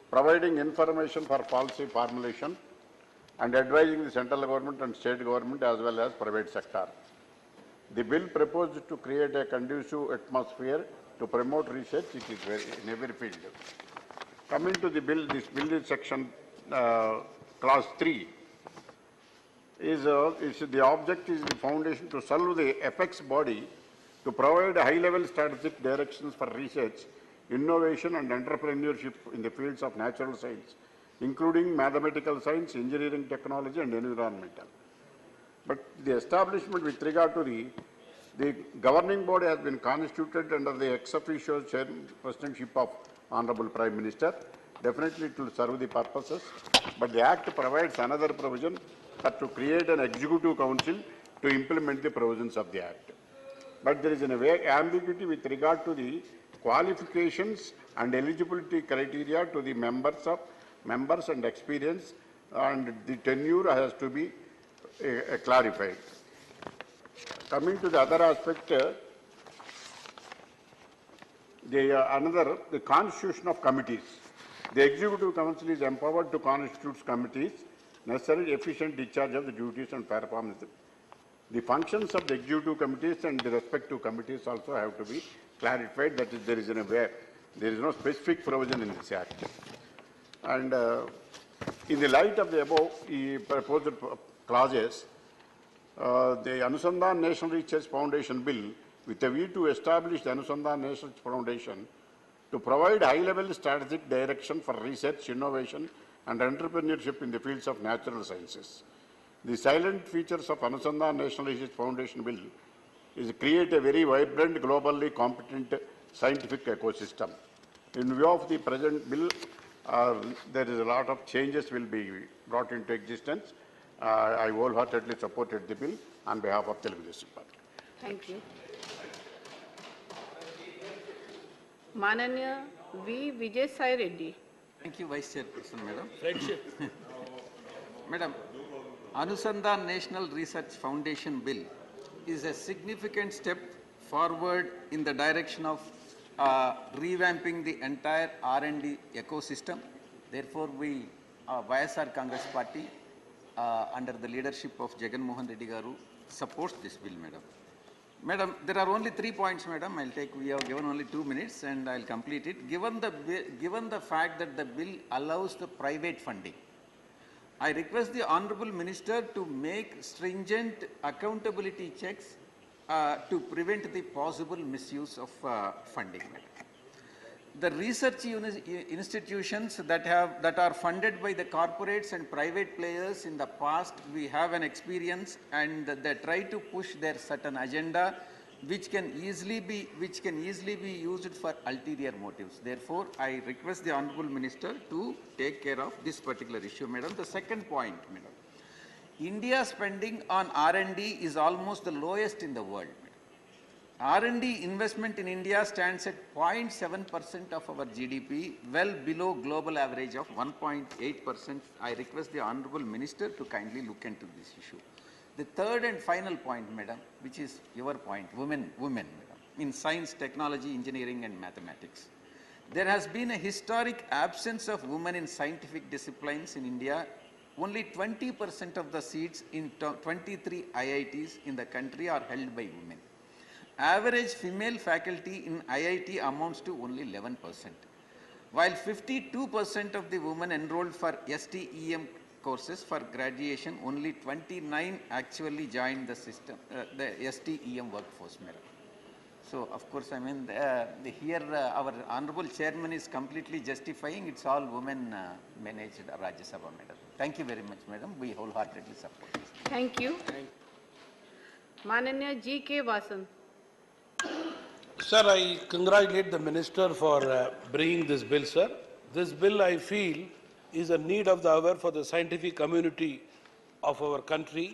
providing information for policy formulation and advising the central government and state government as well as private sector. The bill proposed to create a conducive atmosphere to promote research, which is in every field. Coming to the bill, this bill is section clause 3. The object is the foundation to serve the apex body to provide high-level strategic directions for research, innovation and entrepreneurship in the fields of natural science, including mathematical science, engineering, technology and environmental. But the establishment with regard to the governing body has been constituted under the ex officio chairpersonship of Honorable Prime Minister. Definitely it will serve the purposes, but the Act provides another provision that to create an executive council to implement the provisions of the Act. But there is an ambiguity with regard to the qualifications and eligibility criteria to the members and experience, and the tenure has to be clarified. Coming to the other aspect, the constitution of committees. The Executive Council is empowered to constitute committees necessary efficient discharge of the duties and performance. The functions of the executive committees and the respective committees also have to be clarified. That is, there is no specific provision in this Act. And in the light of the above proposed clauses, the Anusandhan National Research Foundation Bill, with a view to establish the Anusandhan National Foundation to provide high-level strategic direction for research, innovation and entrepreneurship in the fields of natural sciences. The silent features of Anusandhan National Research Foundation Bill is to create a very vibrant, globally competent scientific ecosystem. In view of the present bill, there is a lot of changes will be brought into existence. I wholeheartedly supported the bill on behalf of Telugu Desam Party. Thank you. Mananiya V. Vijay Sai Reddy. Thank you, Vice Chairperson, Madam. Friendship. Madam, Anusandhan National Research Foundation Bill is a significant step forward in the direction of revamping the entire R&D ecosystem. Therefore, we, YSR Congress Party, under the leadership of Jagan Mohan Reddy Garu, supports this bill, Madam. Madam, there are only 3 points, Madam. We have given only 2 minutes and I'll complete it. Given the fact that the bill allows the private funding, I request the Honorable Minister to make stringent accountability checks to prevent the possible misuse of funding. The research institutions that are funded by the corporates and private players in the past, we have an experience, and they try to push their certain agenda which can easily be used for ulterior motives. Therefore, I request the Honorable Minister to take care of this particular issue, Madam. The second point, Madam. India's spending on R&D is almost the lowest in the world. R&D investment in India stands at 0.7% of our GDP, well below global average of 1.8%. I request the Honorable Minister to kindly look into this issue. The third and final point, Madam, which is your point, women, Madam, in science, technology, engineering and mathematics. There has been a historic absence of women in scientific disciplines in India. Only 20% of the seats in 23 IITs in the country are held by women. Average female faculty in IIT amounts to only 11%, while 52% of the women enrolled for STEM courses for graduation, only 29 actually joined the system, the STEM workforce, Madam. So, of course, I mean, here our Honorable Chairman is completely justifying it's all women managed Rajya Sabha, Madam. Thank you very much, Madam. We wholeheartedly support this. Thank you. Mananya G.K. Vasan. Sir, I congratulate the Minister for bringing this bill, sir. This bill, I feel, is a need of the hour for the scientific community of our country,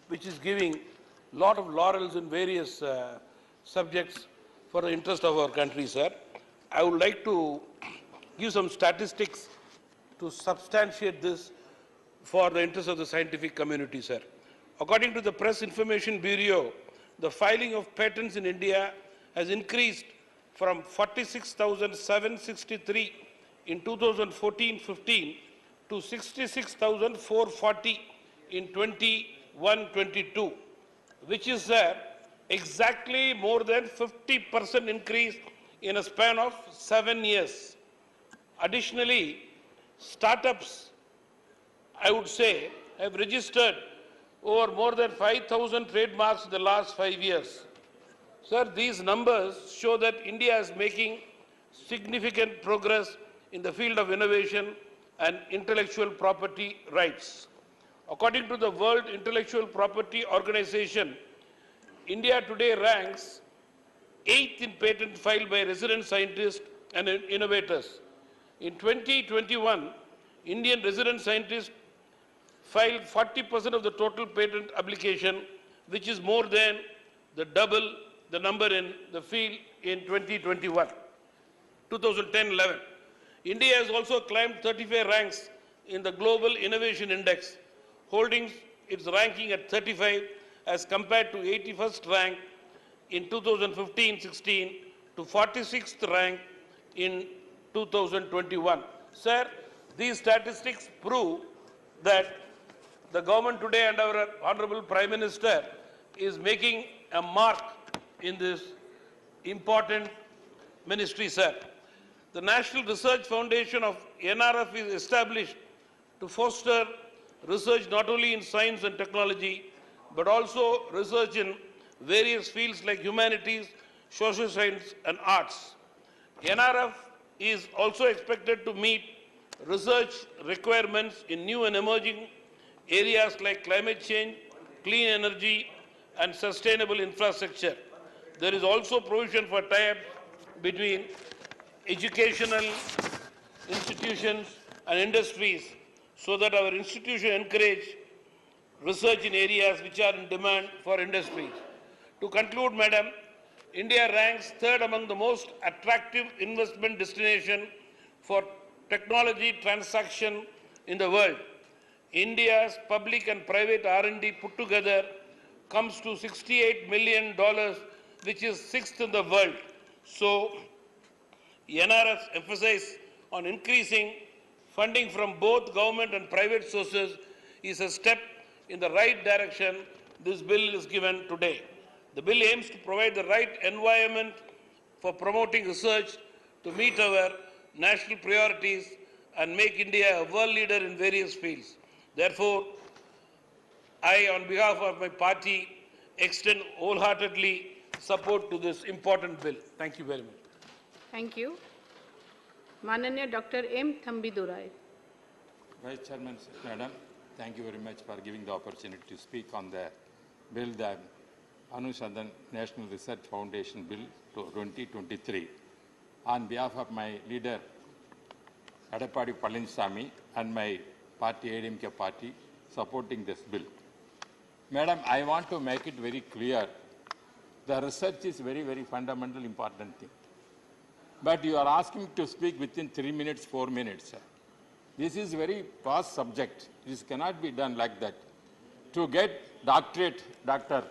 which is giving a lot of laurels in various subjects for the interest of our country, sir. I would like to give some statistics to substantiate this for the interest of the scientific community, sir. According to the Press Information Bureau, the filing of patents in India has increased from 46,763 in 2014-15 to 66,440 in 21-22, which is exactly more than 50% increase in a span of 7 years. Additionally, startups, I would say, have registered over more than 5,000 trademarks in the last 5 years. Sir, these numbers show that India is making significant progress in the field of innovation and intellectual property rights. According to the World Intellectual Property Organization, India today ranks 8th in patents filed by resident scientists and innovators. In 2021, Indian resident scientists filed 40% of the total patent application, which is more than double the number in the field in 2010-11. India has also climbed 35 ranks in the Global Innovation Index, holding its ranking at 35 as compared to 81st rank in 2015-16 to 46th rank in 2021. Sir, these statistics prove that the government today and our Honorable Prime Minister is making a mark in this important ministry, sir. The National Research Foundation of NRF is established to foster research not only in science and technology, but also research in various fields like humanities, social science and arts. NRF is also expected to meet research requirements in new and emerging areas like climate change, clean energy and sustainable infrastructure. There is also provision for tie-up between educational institutions and industries so that our institutions encourage research in areas which are in demand for industries. To conclude, Madam, India ranks 3rd among the most attractive investment destination for technology transaction in the world. India's public and private R&D put together comes to $68 million, which is 6th in the world. So, NRF's emphasis on increasing funding from both government and private sources is a step in the right direction this bill is given today. The bill aims to provide the right environment for promoting research to meet our national priorities and make India a world leader in various fields. Therefore, I, on behalf of my party, extend wholeheartedly support to this important bill. Thank you very much. Thank you. Mananya Dr. M. Thambidurai. Vice Chairman, Madam, thank you very much for giving the opportunity to speak on the bill, the Anusandan National Research Foundation Bill 2023. On behalf of my leader, Edappadi Palaniswamy, and my party, ADMK party, supporting this bill. Madam, I want to make it very clear, the research is very, very fundamental, important thing. But you are asking to speak within 3 minutes, 4 minutes. This is very vast subject. This cannot be done like that. To get doctorate, Dr.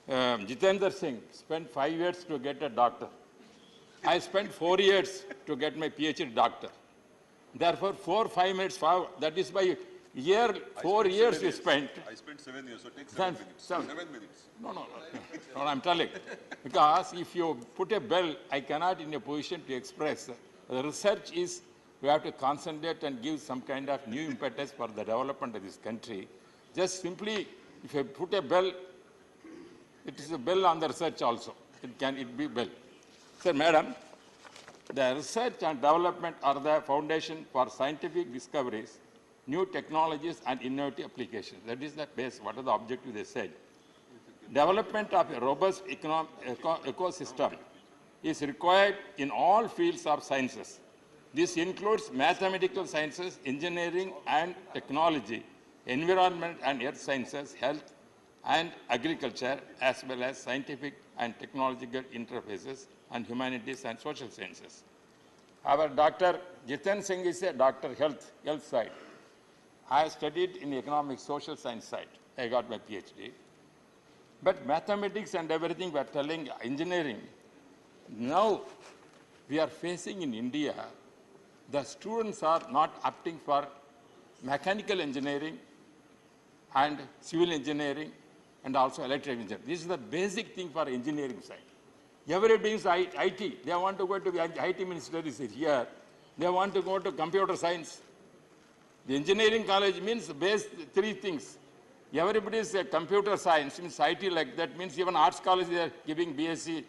Jitendra Singh spent 5 years to get a doctor. I spent 4 years to get my PhD doctor. Therefore, 4 or 5 minutes, that is by year, 4 years you spent. I spent 7 years, so take 7 minutes. 7 minutes. No, I'm telling. Because if you put a bell, I cannot in a position to express. The research is, we have to concentrate and give some kind of new impetus for the development of this country. Just simply, if you put a bell, it is a bell on the research also. It be bell. Sir, Madam, the research and development are the foundation for scientific discoveries, new technologies and innovative applications. That is the base. What are the objectives they said? Development of a robust ecosystem is required in all fields of sciences. This includes mathematical sciences, engineering and technology, environment and earth sciences, health and agriculture, as well as scientific and technological interfaces and humanities and social sciences. Our Dr. Jitendra Singh is a doctor health side. I studied in economics, social science side. I got my PhD. But mathematics and everything we are telling, engineering, now we are facing in India, the students are not opting for mechanical engineering and civil engineering and also electrical engineering. This is the basic thing for engineering side. Everybody is IT. They want to go to the IT minister is here. They want to go to computer science. The engineering college means base 3 things. Everybody is a computer science, means IT like that, means even arts college they are giving BSc,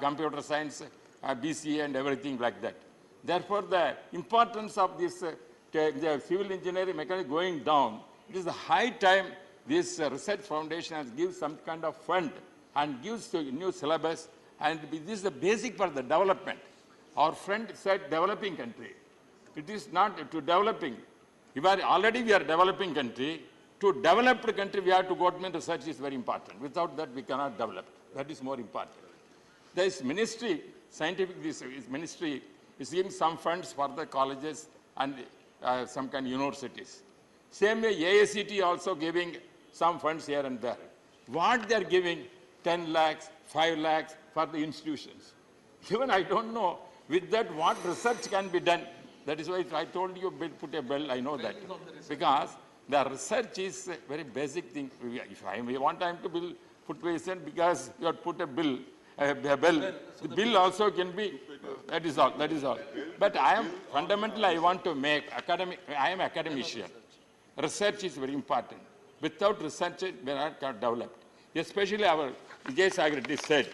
computer science, BCA and everything like that. Therefore, the importance of this the civil engineering mechanics going down, it is the high time this research foundation has given some kind of fund and gives a new syllabus, and this is the basic for the development. Our friend said developing country. It is not to developing. We are developing country. To developed country, we have to government research is very important. Without that, we cannot develop. That is more important. This ministry, scientific this ministry, is giving some funds for the colleges and some kind of universities. Same way, AICT also giving some funds here and there. What they are giving, 10 lakhs, 5 lakhs for the institutions. Even I don't know, with that what research can be done. That is why I told you, put a bell, I know that. Because the research is a very basic thing. If I want time to bill, put because you have put a bill, the bill also can be, that is all. But I am, fundamentally I want to make I am academician. Research is very important. Without research, we are not developed. Especially our Vijay Sagar said,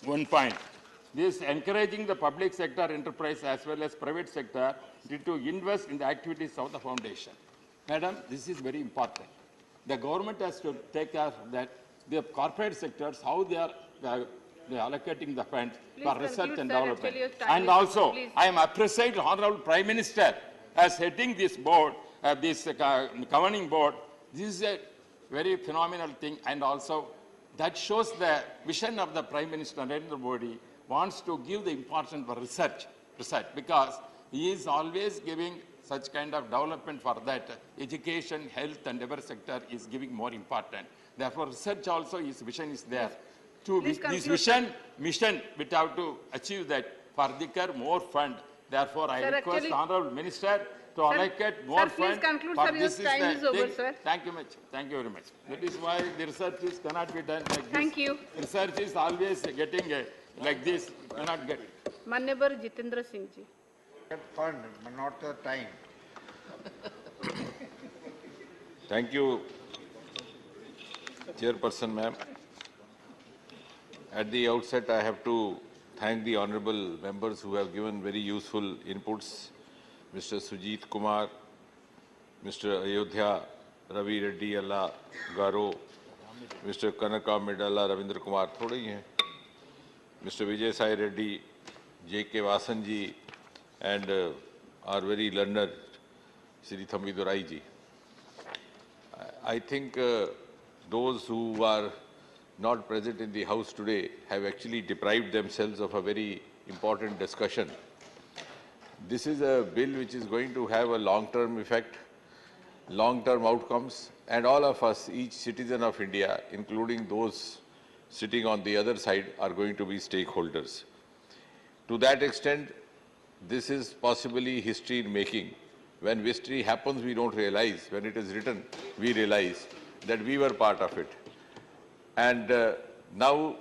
one point, this encouraging the public sector enterprise as well as private sector to invest in the activities of the foundation. Madam, this is very important. The government has to take care of that. The corporate sectors, how they are allocating the funds for research and development. And also, I am appreciate Honorable Prime Minister as heading this board, this governing board. This is a very phenomenal thing, and also that shows the vision of the Prime Minister Narendra Modi wants to give the importance for research, because he is always giving such kind of development for that. Education, health and every sector is giving more important. Therefore, research also, his vision is there. To this vision, mission, we have to achieve that. Further, more fund. Therefore, I request Honorable Minister to allocate more fund. Conclude, sir, your time is over, sir. Thank you much. Thank you very much. That is why the research cannot be done like this. Thank you. Research is always getting like this, cannot get it. Manyavar Jitendra Singh ji. Fund, but not the time. Thank you, Chairperson, ma'am. At the outset, I have to thank the honorable members who have given very useful inputs. Mr. Sujit Kumar, Mr. Ayodhya Ravi Reddy Allah Garo, Mr. Kanaka Medalla Ravindra Kumar, थोड़े ही हैं, Mr. Vijay Sai Reddy, J.K. Vasanji, and our very learned Sri Thambi Durai ji. I think those who are not present in the House today have actually deprived themselves of a very important discussion. This is a bill which is going to have a long-term effect, long-term outcomes, and all of us, each citizen of India, including those sitting on the other side, are going to be stakeholders. To that extent, this is possibly history in making. When history happens, we don't realize. When it is written, we realize that we were part of it. And now,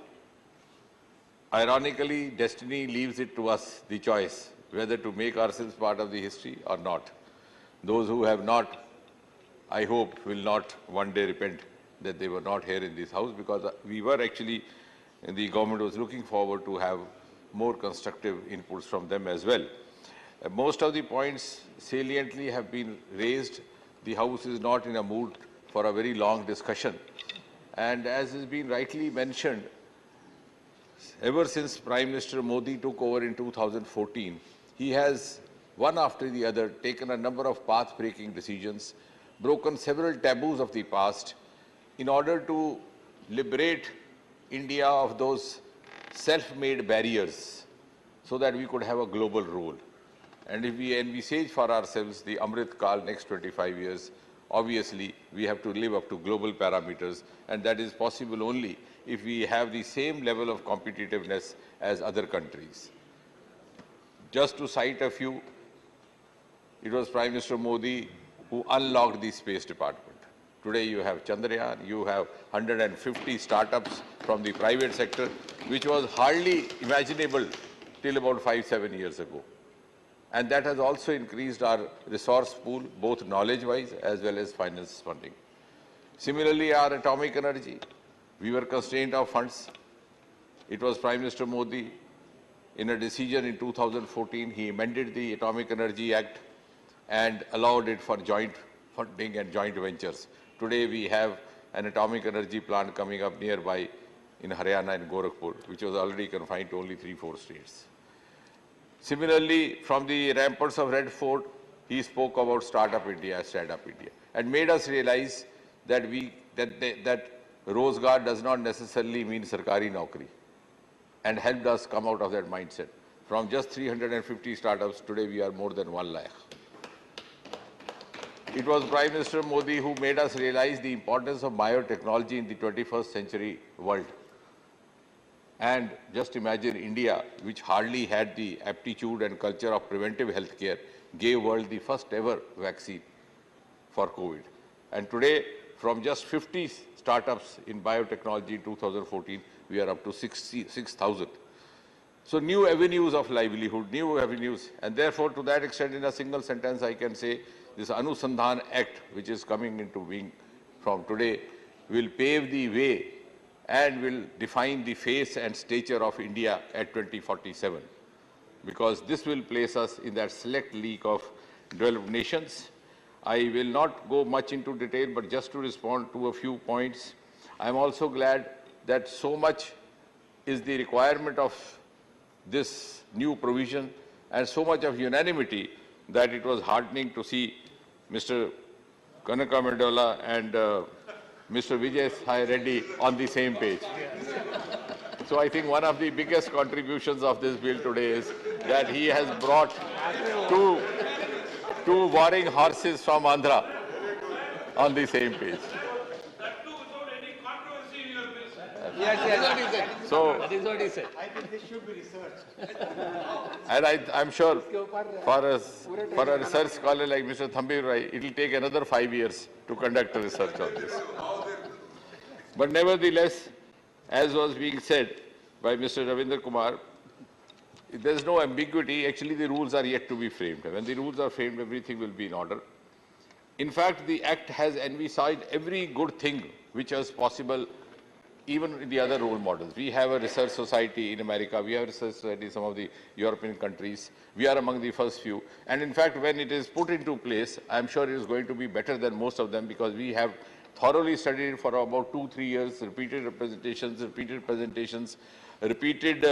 ironically, destiny leaves it to us, the choice, whether to make ourselves part of the history or not. Those who have not, I hope, will not one day repent that they were not here in this House, because we were actually, the government was looking forward to have more constructive inputs from them as well. Most of the points saliently have been raised. The House is not in a mood for a very long discussion. And as has been rightly mentioned, ever since Prime Minister Modi took over in 2014, he has, one after the other, taken a number of path-breaking decisions, broken several taboos of the past in order to liberate India of those self-made barriers so that we could have a global role. And if we envisage for ourselves the Amrit Kal next 25 years, obviously we have to live up to global parameters, and that is possible only if we have the same level of competitiveness as other countries. Just to cite a few, it was Prime Minister Modi who unlocked the Space Department. Today you have Chandrayaan, you have 150 startups from the private sector, which was hardly imaginable till about 5-7 years ago. And that has also increased our resource pool, both knowledge-wise as well as finance funding. Similarly, our atomic energy, we were constrained of funds. It was Prime Minister Modi, in a decision in 2014, he amended the Atomic Energy Act and allowed it for joint funding and joint ventures. Today, we have an atomic energy plant coming up nearby in Haryana and Gorakhpur, which was already confined to only 3-4 states. Similarly, from the ramparts of Red Fort, he spoke about Startup India, Stand-up India, and made us realize that that Rozgar does not necessarily mean Sarkari Naukri, and helped us come out of that mindset. From just 350 startups, today we are more than 1 lakh. It was Prime Minister Modi who made us realize the importance of biotechnology in the 21st century world. And just imagine India, which hardly had the aptitude and culture of preventive healthcare, gave world the first ever vaccine for COVID. And today, from just 50 startups in biotechnology in 2014, we are up to 6,000. So new avenues of livelihood, new avenues. And therefore, to that extent, in a single sentence, I can say this Anusandhan Act, which is coming into being from today, will pave the way and will define the face and stature of India at 2047, because this will place us in that select league of developed nations. I will not go much into detail, but just to respond to a few points, I am also glad that so much is the requirement of this new provision and so much of unanimity that it was heartening to see Mr. Kanaka Medalla and Mr. Vijay Sai Reddy on the same page. So I think one of the biggest contributions of this bill today is that he has brought two warring horses from Andhra on the same page. Yes. So, that is what he said. I think this should be researched. and I'm sure for a research scholar like Mr. Thambi Rai, it will take another 5 years to conduct a research on this. But nevertheless, as was being said by Mr. Ravindra Kumar, there's no ambiguity. Actually, the rules are yet to be framed. When the rules are framed, everything will be in order. In fact, the Act has envisaged every good thing which was possible even in the other role models. We have a research society in America, we have a research society in some of the European countries. We are among the first few. And in fact, when it is put into place, I'm sure it is going to be better than most of them because we have thoroughly studied it for about 2-3 years, repeated presentations, repeated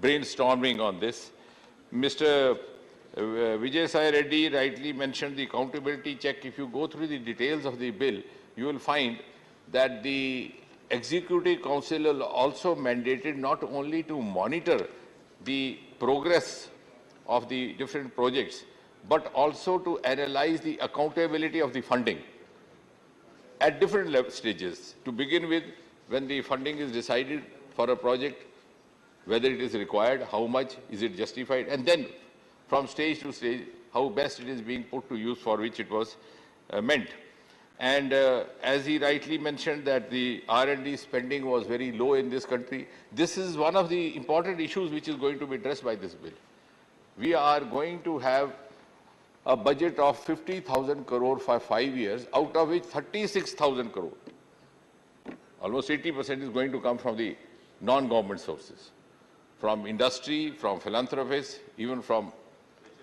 brainstorming on this. Mr. Vijay Sai Reddy rightly mentioned the accountability check. If you go through the details of the bill, you will find that the Executive Council also mandated not only to monitor the progress of the different projects, but also to analyze the accountability of the funding at different stages. To begin with, when the funding is decided for a project, whether it is required, how much, is it justified, and then from stage to stage, how best it is being put to use for which it was meant. And as he rightly mentioned that the R&D spending was very low in this country, this is one of the important issues which is going to be addressed by this bill. We are going to have a budget of 50,000 crore for 5 years, out of which 36,000 crore, almost 80% is going to come from the non-government sources, from industry, from philanthropists, even from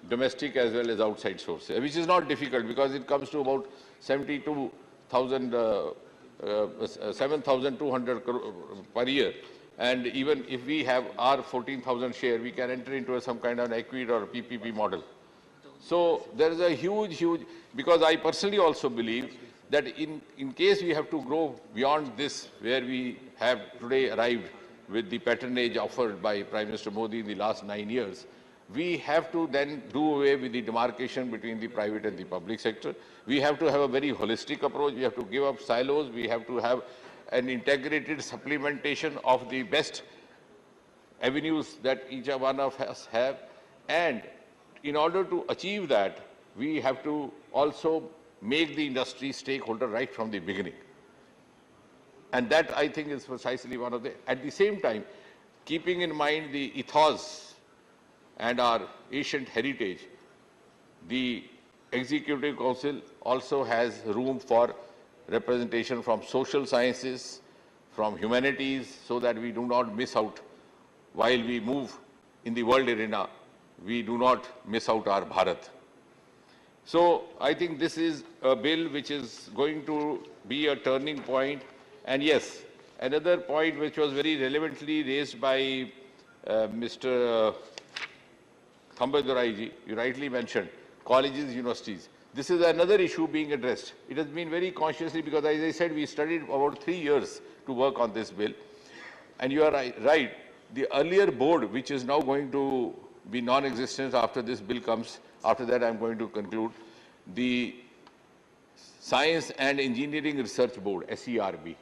domestic as well as outside sources, which is not difficult because it comes to about 7,200 crore per year. And even if we have our 14,000 share, we can enter into some kind of an equity or PPP model. So there is a huge, because I personally also believe that in case we have to grow beyond this, where we have today arrived with the patronage offered by Prime Minister Modi in the last 9 years, we have to then do away with the demarcation between the private and the public sector. We have to have a very holistic approach. We have to give up silos. We have to have an integrated supplementation of the best avenues that each one of us have. And in order to achieve that, we have to also make the industry stakeholder right from the beginning. And that, I think, is precisely one of the, at the same time, keeping in mind the ethos and our ancient heritage, the Executive Council also has room for representation from social sciences, from humanities, so that we do not miss out while we move in the world arena, we do not miss out our Bharat. So I think this is a bill which is going to be a turning point. And yes, another point which was very relevantly raised by Mr. Thambaduraiji, you rightly mentioned, colleges, universities. This is another issue being addressed. It has been very consciously because, as I said, we studied about 3 years to work on this bill. And you are right, the earlier board, which is now going to be non-existent after this bill comes, after that I'm going to conclude, the Science and Engineering Research Board, SERB.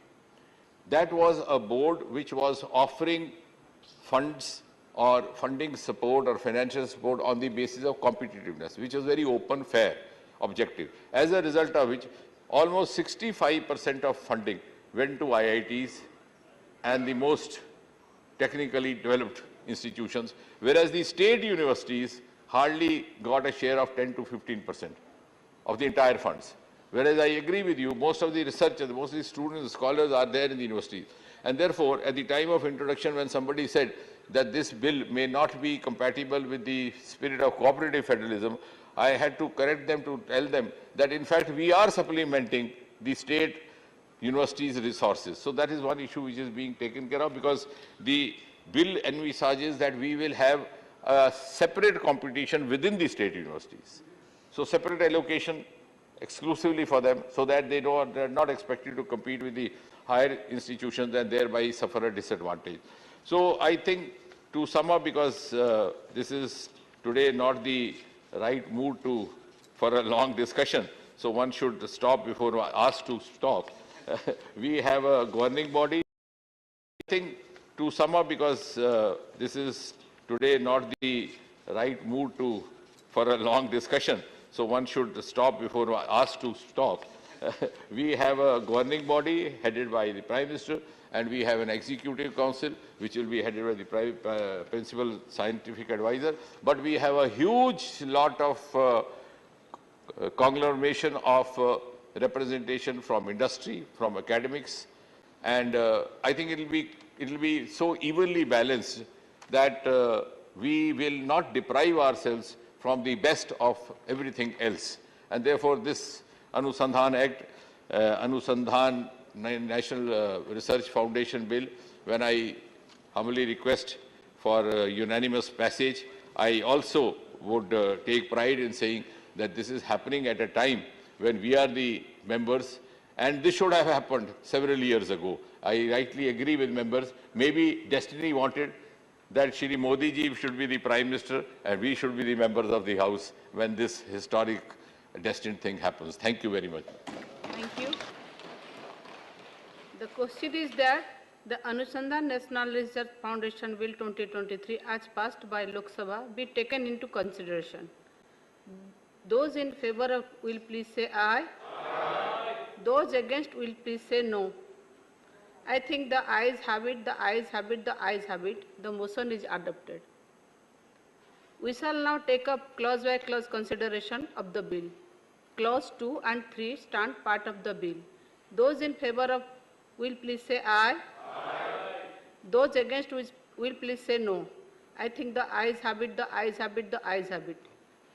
That was a board which was offering funds or funding support or financial support on the basis of competitiveness, which was very open, fair, objective. As a result of which, almost 65% of funding went to IITs and the most technically developed institutions, whereas the state universities hardly got a share of 10 to 15% of the entire funds. Whereas I agree with you, most of the researchers, most of the students and scholars are there in the universities. And therefore, at the time of introduction, when somebody said that this bill may not be compatible with the spirit of cooperative federalism, I had to correct them to tell them that in fact we are supplementing the state universities' resources. So that is one issue which is being taken care of, because the bill envisages that we will have a separate competition within the state universities. So separate allocation exclusively for them, so that they are not expected to compete with the higher institutions and thereby suffer a disadvantage. So I think, to sum up, because this is today not the right mood for a long discussion, so one should stop before asked to stop. We have a governing body. I think, to sum up, because this is today not the right mood for a long discussion, so one should stop before asked to stop. we have a governing body headed by the Prime Minister, and we have an executive council which will be headed by the principal scientific advisor. But we have a huge lot of conglomeration of representation from industry, from academics, and I think it will be so evenly balanced that we will not deprive ourselves from the best of everything else. And therefore, this Anusandhan Act, Anusandhan National Research Foundation Bill, when I humbly request for unanimous passage, I also would take pride in saying that this is happening at a time when we are the members, and this should have happened several years ago. I rightly agree with members. Maybe destiny wanted that Shri Modi ji should be the Prime Minister and we should be the members of the House when this historic destined thing happens. Thank you very much. Thank you. The question is that the Anusandhan National Research Foundation Bill 2023 as passed by Lok Sabha be taken into consideration. Those in favor of will please say aye. Aye. Those against will please say no. I think the ayes have it, the ayes have it, the ayes have it. The motion is adopted. We shall now take up clause by clause consideration of the bill. Clause 2 and 3 stand part of the bill. Those in favor of will please say aye. Aye. Those against will please say no. I think the ayes have it, the ayes have it, the ayes have it.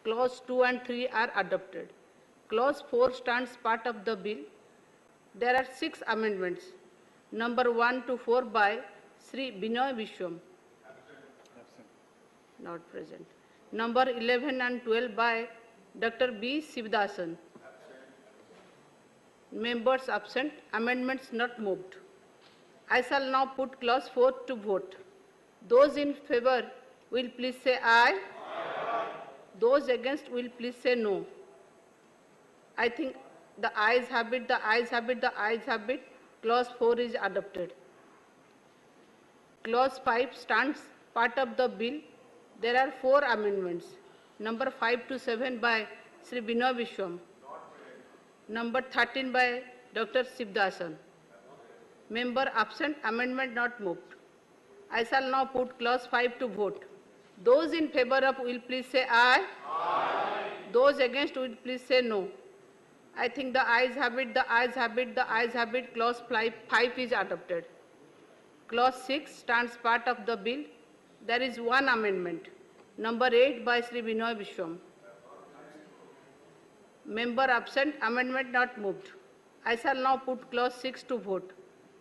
Clause 2 and 3 are adopted. Clause 4 stands part of the bill. There are 6 amendments. Number 1 to 4 by Sri Binoy Vishwam. Not present. Number 11 and 12 by Dr. B. Sivdasan. Members absent. Amendments not moved. I shall now put clause 4 to vote. Those in favor will please say aye. Aye. Those against will please say no. I think the ayes have it, the ayes have it, the ayes have it. Clause 4 is adopted. Clause 5 stands part of the bill. There are 4 amendments. Number 5 to 7 by Sri Binoy Vishwam. Number 13 by Dr. Sivdasan. Member absent, amendment not moved. I shall now put clause 5 to vote. Those in favor of will please say aye. Aye. Those against will please say no. I think the ayes have it, the ayes have it, the ayes have it. Clause 5 is adopted. Clause 6 stands part of the bill. There is 1 amendment. Number 8 by Sri Binoy Vishwam. Member absent, amendment not moved. I shall now put clause 6 to vote.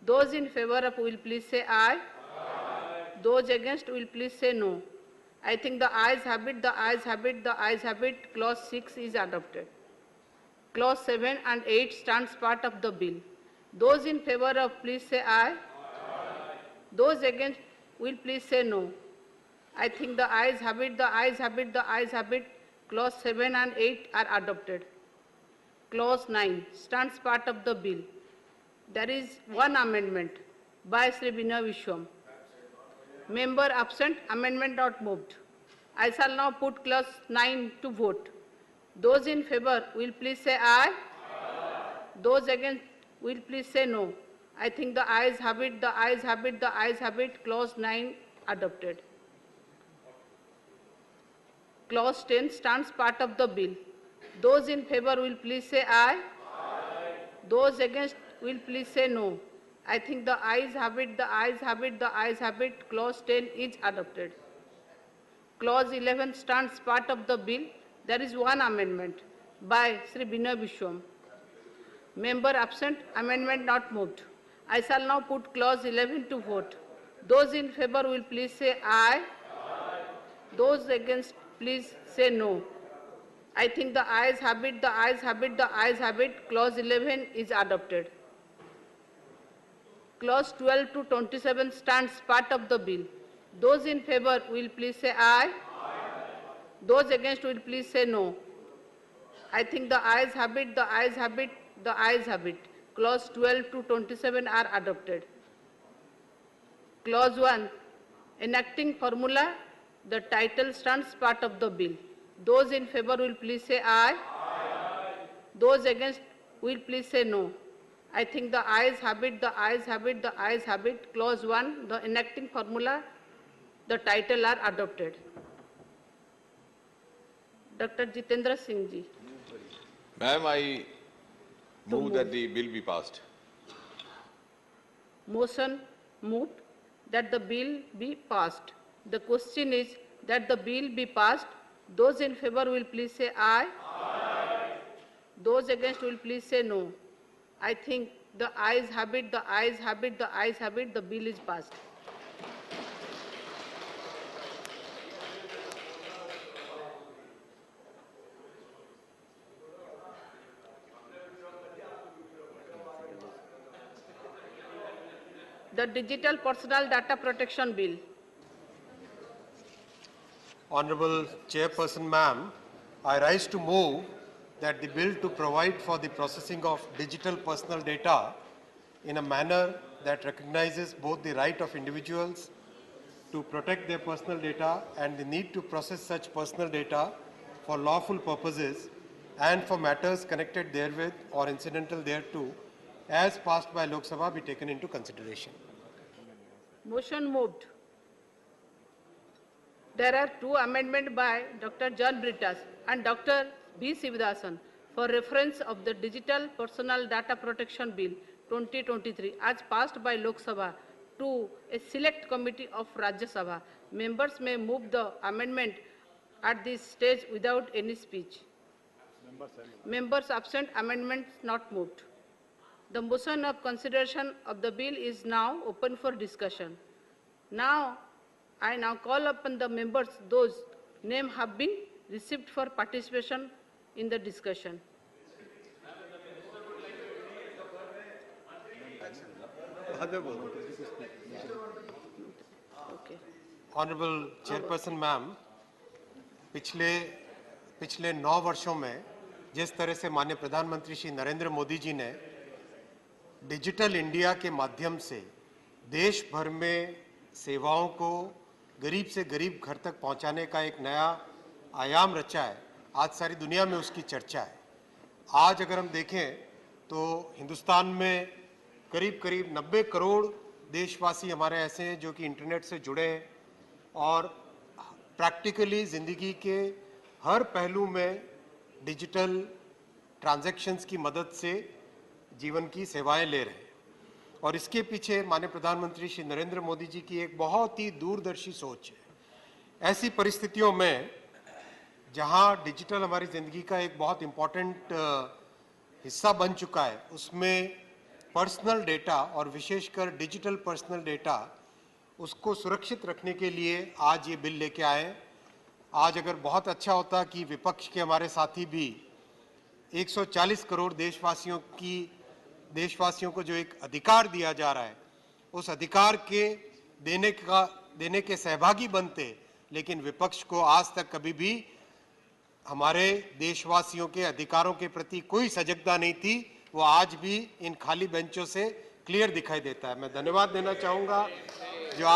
Those in favor of will please say aye. Aye. Those against will please say no. I think the ayes have it, the ayes have it, the ayes have it. Clause 6 is adopted. Clause 7 and 8 stands part of the bill. Those in favor of please say aye. Aye. Those against will please say no. I think the ayes have it, the ayes have it, the ayes have it. Clause 7 and 8 are adopted. Clause 9 stands part of the bill. There is 1 amendment by Sri Binoy Vishwam. Member absent, amendment not moved. I shall now put clause 9 to vote. Those in favor will please say aye. Aye. Those against will please say no. I think the ayes have it, the ayes have it, the ayes have it. Clause 9 adopted. Clause 10 stands part of the bill. Those in favor will please say aye. Aye. Those against will please say no. I think the ayes have it, the ayes have it, the ayes have it. Clause 10 is adopted. Clause 11 stands part of the bill. There is 1 amendment by Sri Binoy Vishwam. Member absent, amendment not moved. I shall now put clause 11 to vote. Those in favor will please say aye. Aye. Those against please say no. I think the ayes have it, the ayes have it, the ayes have it. Clause 11 is adopted. Clause 12 to 27 stands part of the bill. Those in favor will please say aye. Those against will please say no. I think the ayes have it, the ayes have it, the ayes have it. Clause 12 to 27 are adopted. Clause 1, enacting formula, the title stands part of the bill. Those in favor will please say aye. Aye. Those against will please say no. I think the ayes have it, the ayes have it, the ayes have it. Clause 1, the enacting formula, the title are adopted. Dr. Jitendra Singh ji. Ma'am, I move that the bill be passed. Motion moved that the bill be passed. The question is that the bill be passed. Those in favor will please say aye. Aye. Those against will please say no. I think the ayes have it, the ayes have it, the ayes have it, the bill is passed. The Digital Personal Data Protection Bill. Honorable Chairperson, ma'am, I rise to move that the bill to provide for the processing of digital personal data in a manner that recognizes both the right of individuals to protect their personal data and the need to process such personal data for lawful purposes and for matters connected therewith or incidental thereto, as passed by Lok Sabha, be taken into consideration. Motion moved. There are two amendments by Dr. John Brittas and Dr. B. Sivadasan for reference of the Digital Personal Data Protection Bill 2023 as passed by Lok Sabha to a select committee of RajyaSabha. Members may move the amendment at this stage without any speech. Members absent, amendments not moved. The motion of consideration of the bill is now open for discussion. I now call upon the members, those names have been received for participation in the discussion. Okay. Honorable Chairperson, ma'am, पिछले 9 वर्षों में जिस तरह से माननीय प्रधानमंत्री श्री नरेंद्र मोदी जी ने digital India के माध्यम से देश भर में सेवाओं को गरीब से गरीब घर तक पहुंचाने का एक नया आयाम रचा है, आज सारी दुनिया में उसकी चर्चा है। आज अगर हम देखें तो हिंदुस्तान में करीब 90 करोड़ देशवासी हमारे ऐसे हैं जो कि इंटरनेट से जुड़े हैं और प्रैक्टिकली ज़िंदगी के हर पहलू में डिजिटल ट्रांजैक्शंस की मदद से जीवन की सेवाएं ले रहे हैं। और इसके पीछे माननीय प्रधानमंत्री श्री नरेंद्र मोदी जी की एक बहुत ही दूरदर्शी सोच है। ऐसी परिस्थितियों में जहां डिजिटल हमारी ज़िंदगी का एक बहुत इम्पोर्टेंट हिस्सा बन चुका है, उसमें पर्सनल डेटा और विशेषकर डिजिटल पर्सनल डेटा उसको सुरक्षित रखने के लिए आज ये बिल लेके आए। आज अगर बहुत अच्छा होता कि विपक्ष के हमारे साथी भी 140 करोड़ देशवासियों को जो एक अधिकार दिया जा रहा है, उस अधिकार के देने के सहभागी बनते, लेकिन विपक्ष को आज तक कभी भी हमारे देशवासियों के अधिकारों के प्रति कोई सजगता नहीं थी। वो आज भी इन खाली बेंचों से क्लियर दिखाई देता है। मैं धन्यवाद देना चाहूँगा जो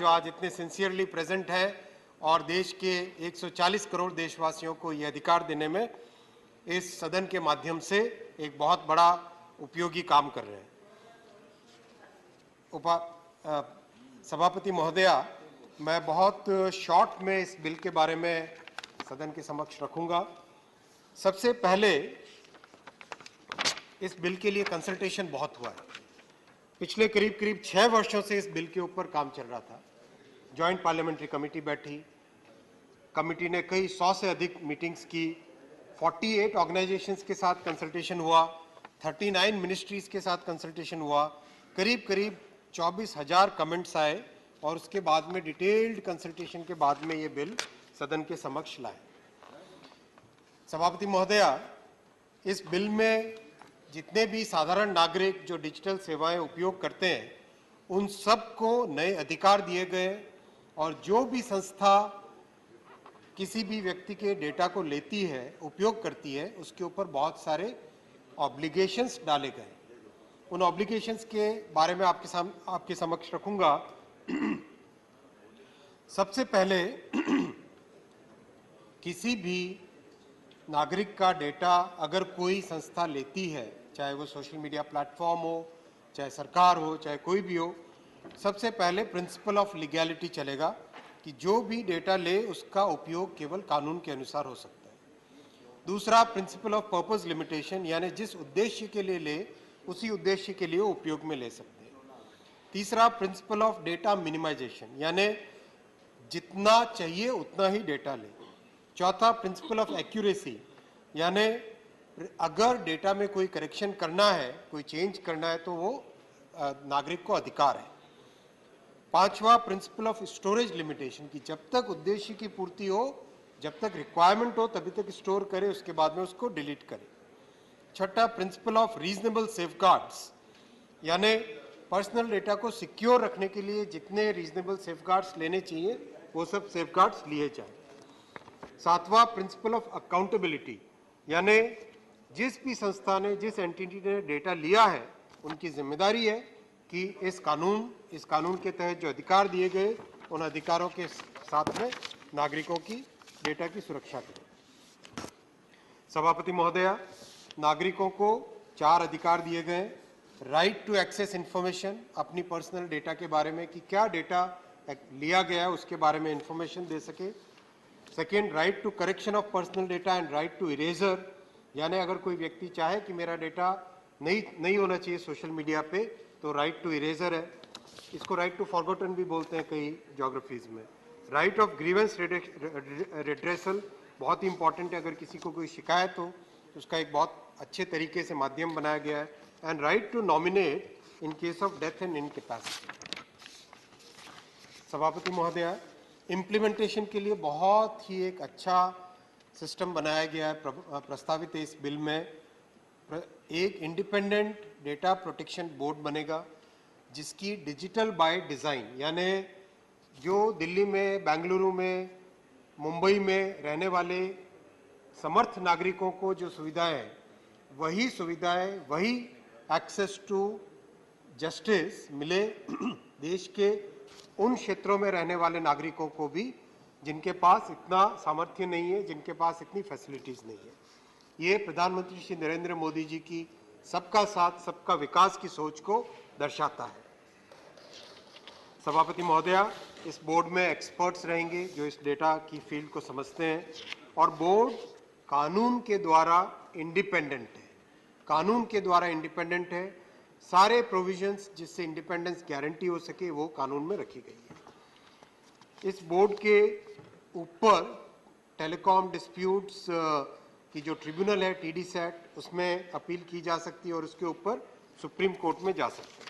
आज इतने सिंसियरली प्रेजेंट है और देश के 140 करोड़ देशवासियों को ये अधिकार देने में इस सदन के माध्यम से एक बहुत बड़ा उपयोगी काम कर रहे हैं। सभापति महोदया, मैं बहुत शॉर्ट में इस बिल के बारे में सदन के समक्ष रखूंगा। सबसे पहले इस बिल के लिए कंसल्टेशन बहुत हुआ है। पिछले करीब 6 वर्षों से इस बिल के ऊपर काम चल रहा था। जॉइंट पार्लियामेंट्री कमेटी बैठी, कमेटी ने कई 100 से अधिक मीटिंग्स की, 48 ऑर्गेनाइजेशंस के साथ कंसल्टेशन हुआ, 39 मिनिस्ट्रीज के साथ कंसल्टेशन हुआ, करीब 24,000 कमेंट्स आए और उसके बाद में डिटेल्ड कंसल्टेशन के बाद में ये बिल सदन के समक्ष लाए। सभापति महोदया, इस बिल में जितने भी साधारण नागरिक जो डिजिटल सेवाएं उपयोग करते हैं, उन सबको नए अधिकार दिए गए और जो भी संस्था किसी भी व्यक्ति के डेटा को लेती है, उपयोग करती है, उसके ऊपर बहुत सारे ऑब्लिगेशंस डाले गए। उन ऑब्लिगेशंस के बारे में आपके समक्ष रखूंगा। सबसे पहले किसी भी नागरिक का डेटा अगर कोई संस्था लेती है, चाहे वो सोशल मीडिया प्लेटफॉर्म हो, चाहे सरकार हो, चाहे कोई भी हो, सबसे पहले प्रिंसिपल ऑफ लीगैलिटी चलेगा कि जो भी डेटा ले उसका उपयोग केवल कानून के अनुसार हो सकता है। दूसरा प्रिंसिपल ऑफ पर्पस लिमिटेशन, यानी जिस उद्देश्य के लिए ले उसी उद्देश्य के लिए उपयोग में ले सकते हैं। तीसरा प्रिंसिपल ऑफ डेटा मिनिमाइजेशन, यानी जितना चाहिए उतना ही डेटा ले। चौथा प्रिंसिपल ऑफ एक्यूरेसी, यानी अगर डेटा में कोई करेक्शन करना है, कोई चेंज करना है तो वो नागरिक को अधिकार है। पांचवा प्रिंसिपल ऑफ स्टोरेज लिमिटेशन कि जब तक उद्देश्य की पूर्ति हो, जब तक रिक्वायरमेंट हो तभी तक स्टोर करे, उसके बाद में उसको डिलीट करे। छठा प्रिंसिपल ऑफ रीजनेबल सेफगार्ड्स, यानी पर्सनल डेटा को सिक्योर रखने के लिए जितने रीजनेबल सेफगार्ड्स लेने चाहिए वो सब सेफगार्ड्स लिए जाए। सातवां प्रिंसिपल ऑफ अकाउंटेबिलिटी, यानी जिस भी संस्था ने, जिस एंटिटी ने डेटा लिया है उनकी जिम्मेदारी है कि इस कानून के तहत जो अधिकार दिए गए उन अधिकारों के साथ में नागरिकों की डेटा की सुरक्षा करें। सभापति महोदया, नागरिकों को 4 अधिकार दिए गए। राइट टू एक्सेस इंफॉर्मेशन, अपनी पर्सनल डेटा के बारे में कि क्या डेटा लिया गया है उसके बारे में इंफॉर्मेशन दे सके। Second, right to correction of personal data and right to erasure, यानी अगर कोई व्यक्ति चाहे कि मेरा डेटा नहीं होना चाहिए सोशल मीडिया पे तो राइट टू इरेजर है। इसको राइट टू फॉरगॉटन भी बोलते हैं कई ज्योग्राफीज में। राइट ऑफ ग्रीवेंस रिड्रेसल बहुत ही इंपॉर्टेंट है, अगर किसी को कोई शिकायत हो तो उसका एक बहुत अच्छे तरीके से माध्यम बनाया गया है। And right to nominate in case of death and incapacity. सभापति महोदया, इम्प्लीमेंटेशन के लिए बहुत ही एक अच्छा सिस्टम बनाया गया है, प्रस्तावित है इस बिल में। एक इंडिपेंडेंट डेटा प्रोटेक्शन बोर्ड बनेगा जिसकी डिजिटल बाय डिज़ाइन, यानी जो दिल्ली में, बेंगलुरु में, मुंबई में रहने वाले समर्थ नागरिकों को जो सुविधाएं हैं वही एक्सेस टू जस्टिस मिले देश के उन क्षेत्रों में रहने वाले नागरिकों को भी जिनके पास इतना सामर्थ्य नहीं है, जिनके पास इतनी फैसिलिटीज नहीं है। ये प्रधानमंत्री श्री नरेंद्र मोदी जी की सबका साथ सबका विकास की सोच को दर्शाता है। सभापति महोदया, इस बोर्ड में एक्सपर्ट्स रहेंगे जो इस डेटा की फील्ड को समझते हैं और बोर्ड कानून के द्वारा इंडिपेंडेंट है। कानून के द्वारा इंडिपेंडेंट है। सारे प्रोविजंस जिससे इंडिपेंडेंस गारंटी हो सके वो कानून में रखी गई है। इस बोर्ड के ऊपर टेलीकॉम डिस्प्यूट्स की जो ट्रिब्यूनल है टीडी सेट, उसमें अपील की जा सकती है और उसके ऊपर सुप्रीम कोर्ट में जा सकते हैं।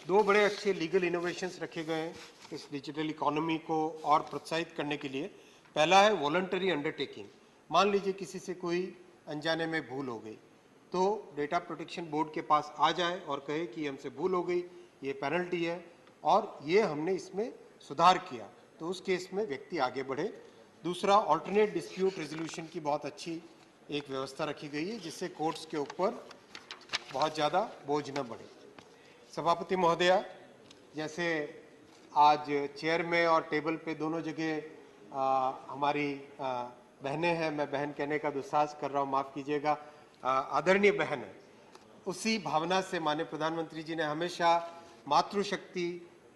2 बड़े अच्छे लीगल इनोवेशंस रखे गए हैं इस डिजिटल इकोनॉमी को और प्रोत्साहित करने के लिए। पहला है वॉलंटरी अंडरटेकिंग। मान लीजिए किसी से कोई अनजाने में भूल हो गई तो डेटा प्रोटेक्शन बोर्ड के पास आ जाए और कहे कि हमसे भूल हो गई, ये पेनल्टी है और ये हमने इसमें सुधार किया, तो उस केस में व्यक्ति आगे बढ़े। दूसरा, ऑल्टरनेट डिस्प्यूट रेजोल्यूशन की बहुत अच्छी एक व्यवस्था रखी गई है जिससे कोर्ट्स के ऊपर बहुत ज़्यादा बोझ न बढ़े। सभापति महोदया, जैसे आज चेयर में और टेबल पे दोनों जगह हमारी बहनें हैं, मैं बहन कहने का दुस्साहस कर रहा हूँ, माफ़ कीजिएगा, आदरणीय बहन है, उसी भावना से माननीय प्रधानमंत्री जी ने हमेशा मातृशक्ति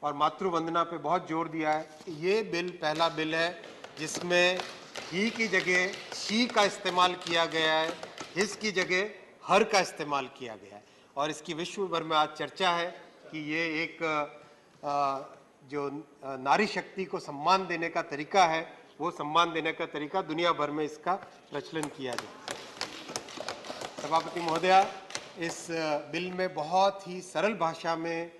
और मातृवंदना पे बहुत जोर दिया है। ये बिल पहला बिल है जिसमें ही की जगह शी का इस्तेमाल किया गया है, हिस की जगह हर का इस्तेमाल किया गया है और इसकी विश्व भर में आज चर्चा है कि ये एक जो नारी शक्ति को सम्मान देने का तरीका है, वो सम्मान देने का तरीका दुनिया भर में इसका प्रचलन किया जाए। सभापति महोदया, इस बिल में बहुत ही सरल भाषा में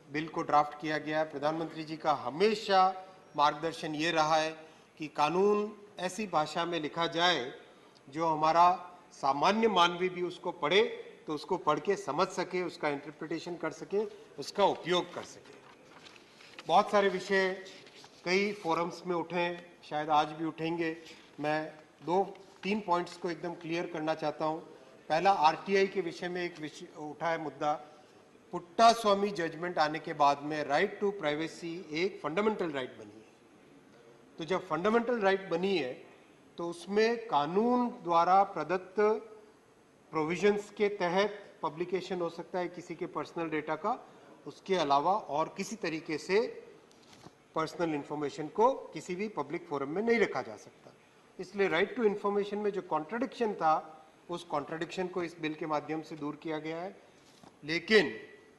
बिल को ड्राफ्ट किया गया है। प्रधानमंत्री जी का हमेशा मार्गदर्शन ये रहा है कि कानून ऐसी भाषा में लिखा जाए जो हमारा सामान्य मानवी भी उसको पढ़े तो उसको पढ़ के समझ सके, उसका इंटरप्रिटेशन कर सके, उसका उपयोग कर सके। बहुत सारे विषय कई फोरम्स में उठे, शायद आज भी उठेंगे। मैं 2-3 पॉइंट्स को एकदम क्लियर करना चाहता हूँ। पहला, आरटीआई के विषय में एक विषय उठा है मुद्दा। पुट्टा स्वामी जजमेंट आने के बाद में राइट टू प्राइवेसी एक फंडामेंटल राइट बनी है। तो जब फंडामेंटल राइट बनी है तो उसमें कानून द्वारा प्रदत्त प्रोविजंस के तहत पब्लिकेशन हो सकता है किसी के पर्सनल डेटा का, उसके अलावा और किसी तरीके से पर्सनल इंफॉर्मेशन को किसी भी पब्लिक फोरम में नहीं रखा जा सकता। इसलिए राइट टू इंफॉर्मेशन में जो कॉन्ट्रडिक्शन था, उस कॉन्ट्रडिक्शन को इस बिल के माध्यम से दूर किया गया है। लेकिन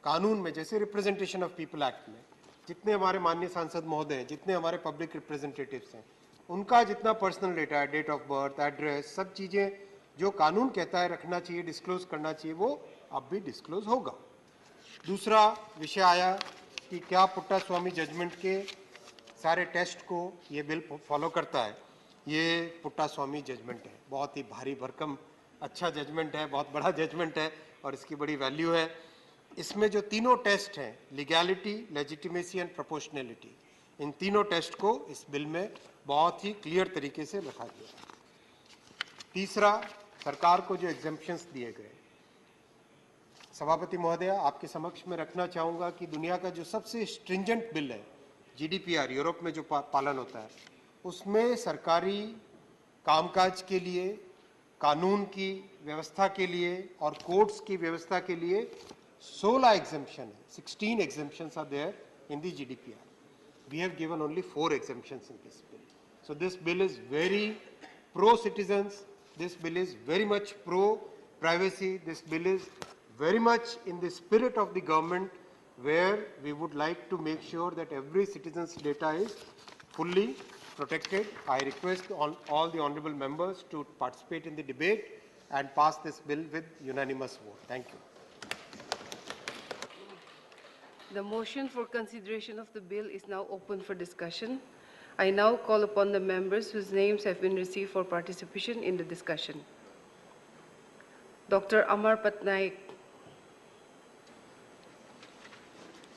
कानून में, जैसे रिप्रेजेंटेशन ऑफ पीपल एक्ट में जितने हमारे माननीय सांसद महोदय हैं, जितने हमारे पब्लिक रिप्रेजेंटेटिव्स हैं, उनका जितना पर्सनल डेटा है, डेट ऑफ बर्थ, एड्रेस, सब चीज़ें जो कानून कहता है रखना चाहिए, डिस्क्लोज करना चाहिए, वो अब भी डिस्क्लोज होगा। दूसरा विषय आया कि क्या पुट्टा स्वामी जजमेंट के सारे टेस्ट को ये बिल फॉलो करता है। ये पुट्टा स्वामी जजमेंट है, बहुत ही भारी भरकम अच्छा जजमेंट है, बहुत बड़ा जजमेंट है और इसकी बड़ी वैल्यू है। इसमें जो तीनों टेस्ट हैं, लीगैलिटी, लेजिटिमेसी एंड प्रोपोर्शनैलिटी, इन तीनों टेस्ट को इस बिल में बहुत ही क्लियर तरीके से रखा गया। तीसरा, सरकार को जो एग्जेम्पशंस दिए गए, सभापति महोदय आपके समक्ष में रखना चाहूँगा कि दुनिया का जो सबसे स्ट्रिंजेंट बिल है, GDPR, यूरोप में जो पालन होता है, उसमें सरकारी कामकाज के लिए, कानून की व्यवस्था के लिए और कोर्ट्स की व्यवस्था के लिए 16 exemption है, 16 exemptions are there in the GDPR. We have given only 4 exemptions in this bill. So this bill is very pro-citizens, this bill is very much pro-privacy, this bill is very much in the spirit of the government, where we would like to make sure that every citizen's data is fully protected. I request all the honorable members to participate in the debate and pass this bill with unanimous vote. Thank you. The motion for consideration of the bill is now open for discussion. I now call upon the members whose names have been received for participation in the discussion. Dr. Amar Patnaik.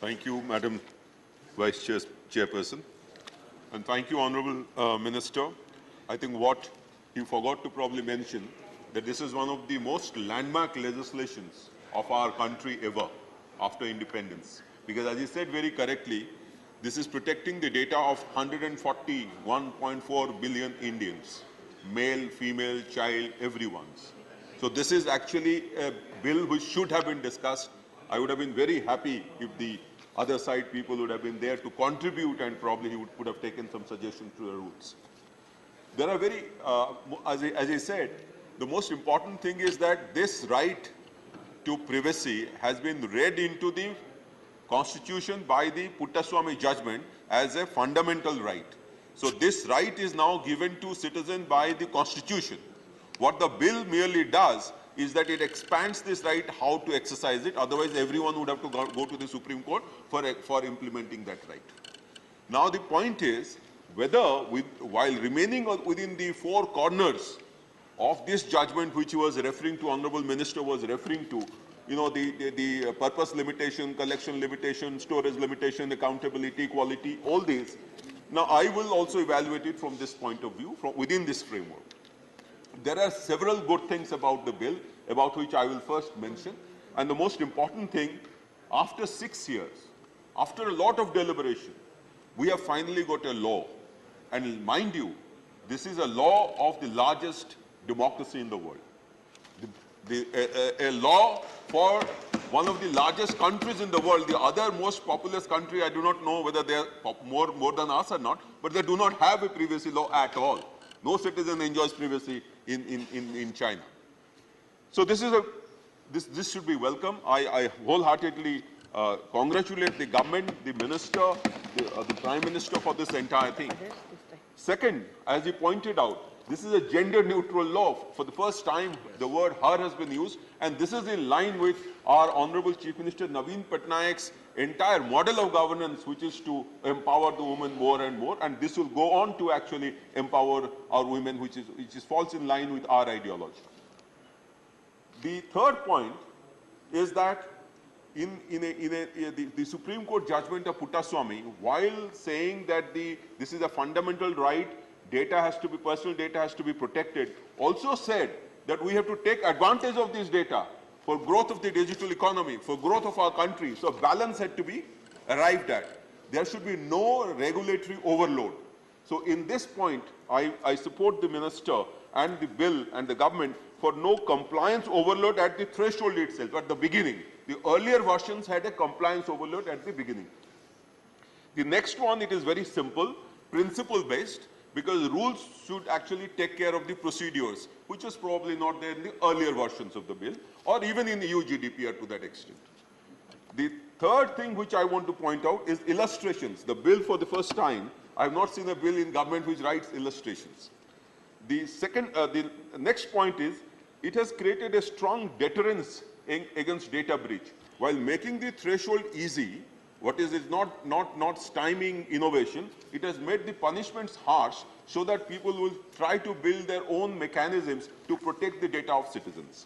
Thank you, Madam Vice Chairperson. And thank you, Honorable Minister. I think what you forgot to probably mention, that this is one of the most landmark legislations of our country ever after independence. Because as you said very correctly, this is protecting the data of 141.4 billion Indians, male, female, child, everyone's. So this is actually a bill which should have been discussed. I would have been very happy if the other side people would have been there to contribute, and probably he would have taken some suggestions to the rules. There are very, as I said, the most important thing is that this right to privacy has been read into the Constitution by the Puttaswamy judgment as a fundamental right. So this right is now given to citizens by the Constitution. What the bill merely does is that it expands this right, how to exercise it. Otherwise, everyone would have to go to the Supreme Court for implementing that right. Now, the point is whether, while remaining within the four corners of this judgment, which he was referring to, Honorable Minister was referring to, you know, the purpose limitation, collection limitation, storage limitation, accountability, quality, all these. Now, I will also evaluate it from this point of view, from within this framework. There are several good things about the bill, about which I will first mention. And the most important thing, after 6 years, after a lot of deliberation, we have finally got a law. And mind you, this is a law of the largest democracy in the world. A law for one of the largest countries in the world, the other most populous country, I do not know whether they are more than us or not, but they do not have a privacy law at all. No citizen enjoys privacy in China. So this should be welcome. I wholeheartedly congratulate the government, the minister, the Prime Minister for this entire thing. Second, as you pointed out, this is a gender-neutral law. For the first time, the word "her" has been used, and this is in line with our Honorable Chief Minister Naveen Patnaik's entire model of governance, which is to empower the women more and more, and this will go on to actually empower our women, which falls in line with our ideology. The third point is that the Supreme Court judgment of Puttaswamy, while saying that this is a fundamental right, personal data has to be protected, also said that we have to take advantage of this data for growth of the digital economy, for growth of our country. So balance had to be arrived at. There should be no regulatory overload. So in this point, I support the minister and the bill and the government for no compliance overload at the threshold itself, at the beginning. The earlier versions had a compliance overload at the beginning. The next one, it is very simple, principle-based, because rules should actually take care of the procedures, which was probably not there in the earlier versions of the bill, or even in EU GDPR to that extent. The third thing which I want to point out is illustrations. The bill, for the first time, I have not seen a bill in government which writes illustrations. The next point is, it has created a strong deterrence against data breach. While making the threshold easy, what is not stymieing innovation, it has made the punishments harsh so that people will try to build their own mechanisms to protect the data of citizens.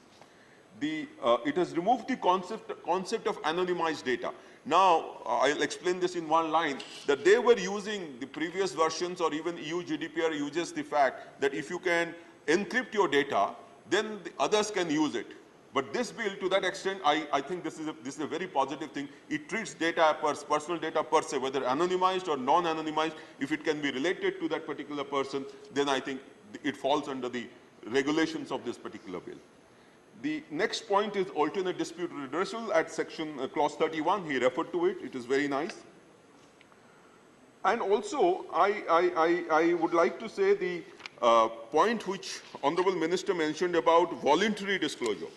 It has removed the concept of anonymized data. Now, I'll explain this in one line, that they were using the previous versions, or even EU GDPR uses the fact that if you can encrypt your data, then the others can use it. But this bill, to that extent, I think this is a very positive thing. It treats data, personal data per se, whether anonymized or non-anonymized. If it can be related to that particular person, then I think it falls under the regulations of this particular bill. The next point is alternate dispute redressal at section clause 31. He referred to it. It is very nice. And also, I would like to say the point which Honorable Minister mentioned about voluntary disclosure,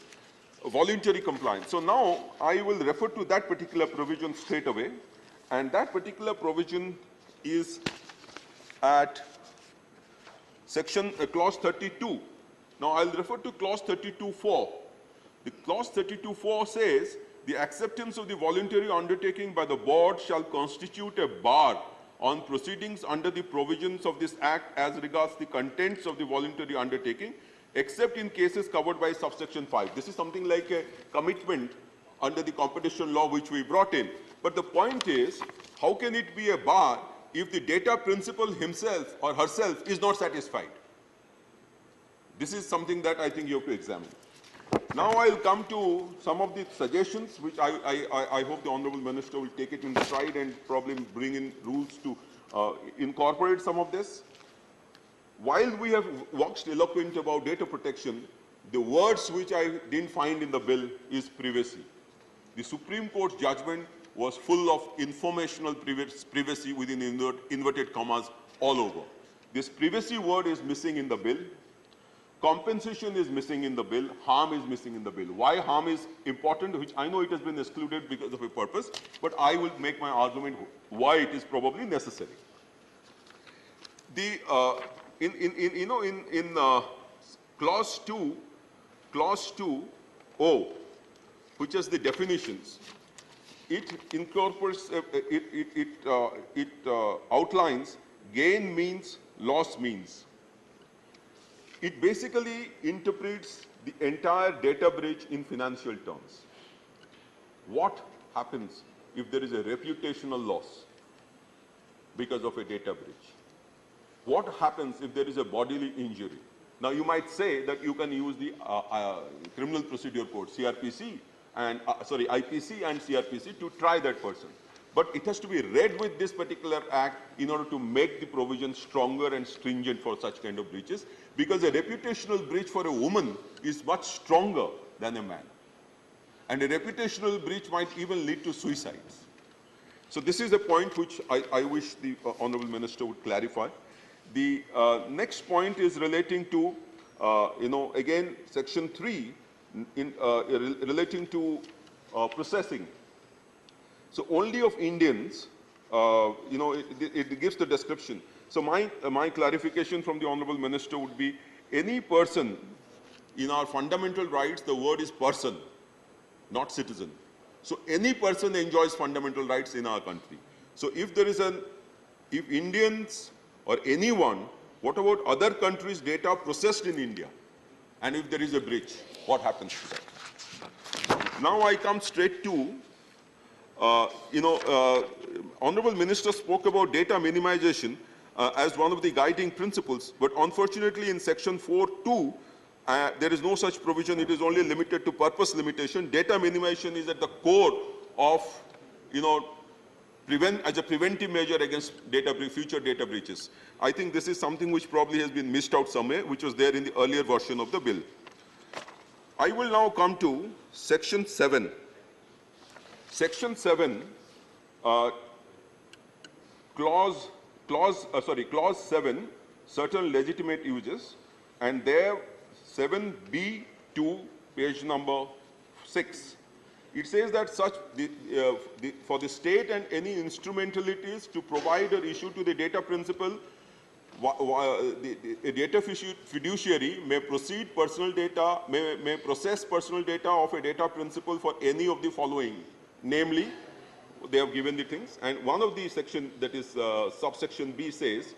voluntary compliance. So now I will refer to that particular provision straight away. And that particular provision is at section clause 32. Now, I'll refer to clause 32.4. The clause 32.4 says, the acceptance of the voluntary undertaking by the board shall constitute a bar on proceedings under the provisions of this Act as regards the contents of the voluntary undertaking, except in cases covered by subsection 5. This is something like a commitment under the competition law which we brought in. But the point is, how can it be a bar if the data principal himself or herself is not satisfied? This is something that I think you have to examine. Now I'll come to some of the suggestions which I hope the Honorable Minister will take it in stride and probably bring in rules to incorporate some of this. While we have waxed eloquent about data protection, the words which I didn't find in the bill is privacy. The Supreme Court's judgment was full of informational privacy within inverted commas all over. This privacy word is missing in the bill. Compensation is missing in the bill, harm is missing in the bill. Why harm is important, which I know it has been excluded because of a purpose, but I will make my argument why it is probably necessary. The in clause 2O, which is the definitions, it incorporates it outlines gain means, loss means. It basically interprets the entire data breach in financial terms. What happens if there is a reputational loss because of a data breach? What happens if there is a bodily injury? Now, you might say that you can use the Criminal Procedure Code, IPC and CRPC to try that person. But it has to be read with this particular act in order to make the provision stronger and stringent for such kind of breaches, because a reputational breach for a woman is much stronger than a man. And a reputational breach might even lead to suicides. So this is a point which I wish the Honorable Minister would clarify. The next point is relating to, again, section 3, relating to processing. So only of Indians, it gives the description. So my clarification from the Honorable Minister would be, any person, in our fundamental rights, the word is person, not citizen. So any person enjoys fundamental rights in our country. So if there is if Indians or anyone, what about other countries' data processed in India? And if there is a breach, what happens to that? Now I come straight to, Honorable Minister spoke about data minimization as one of the guiding principles, but unfortunately in section 4.2, there is no such provision. It is only limited to purpose limitation. Data minimization is at the core of, as a preventive measure against future data breaches. I think this is something which probably has been missed out somewhere, which was there in the earlier version of the bill. I will now come to Section 7. Section 7, Clause 7, certain legitimate uses, and there 7B2, page number 6. It says that for the state and any instrumentalities to provide or issue to the data principal, the data fiduciary may process personal data of a data principal for any of the following. Namely, they have given the things, and one of the section, that is subsection B, says,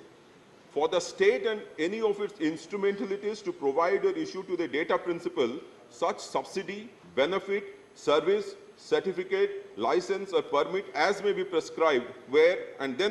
for the state and any of its instrumentalities to provide or issue to the data principal such subsidy, benefit, service, certificate, license or permit as may be prescribed where, and then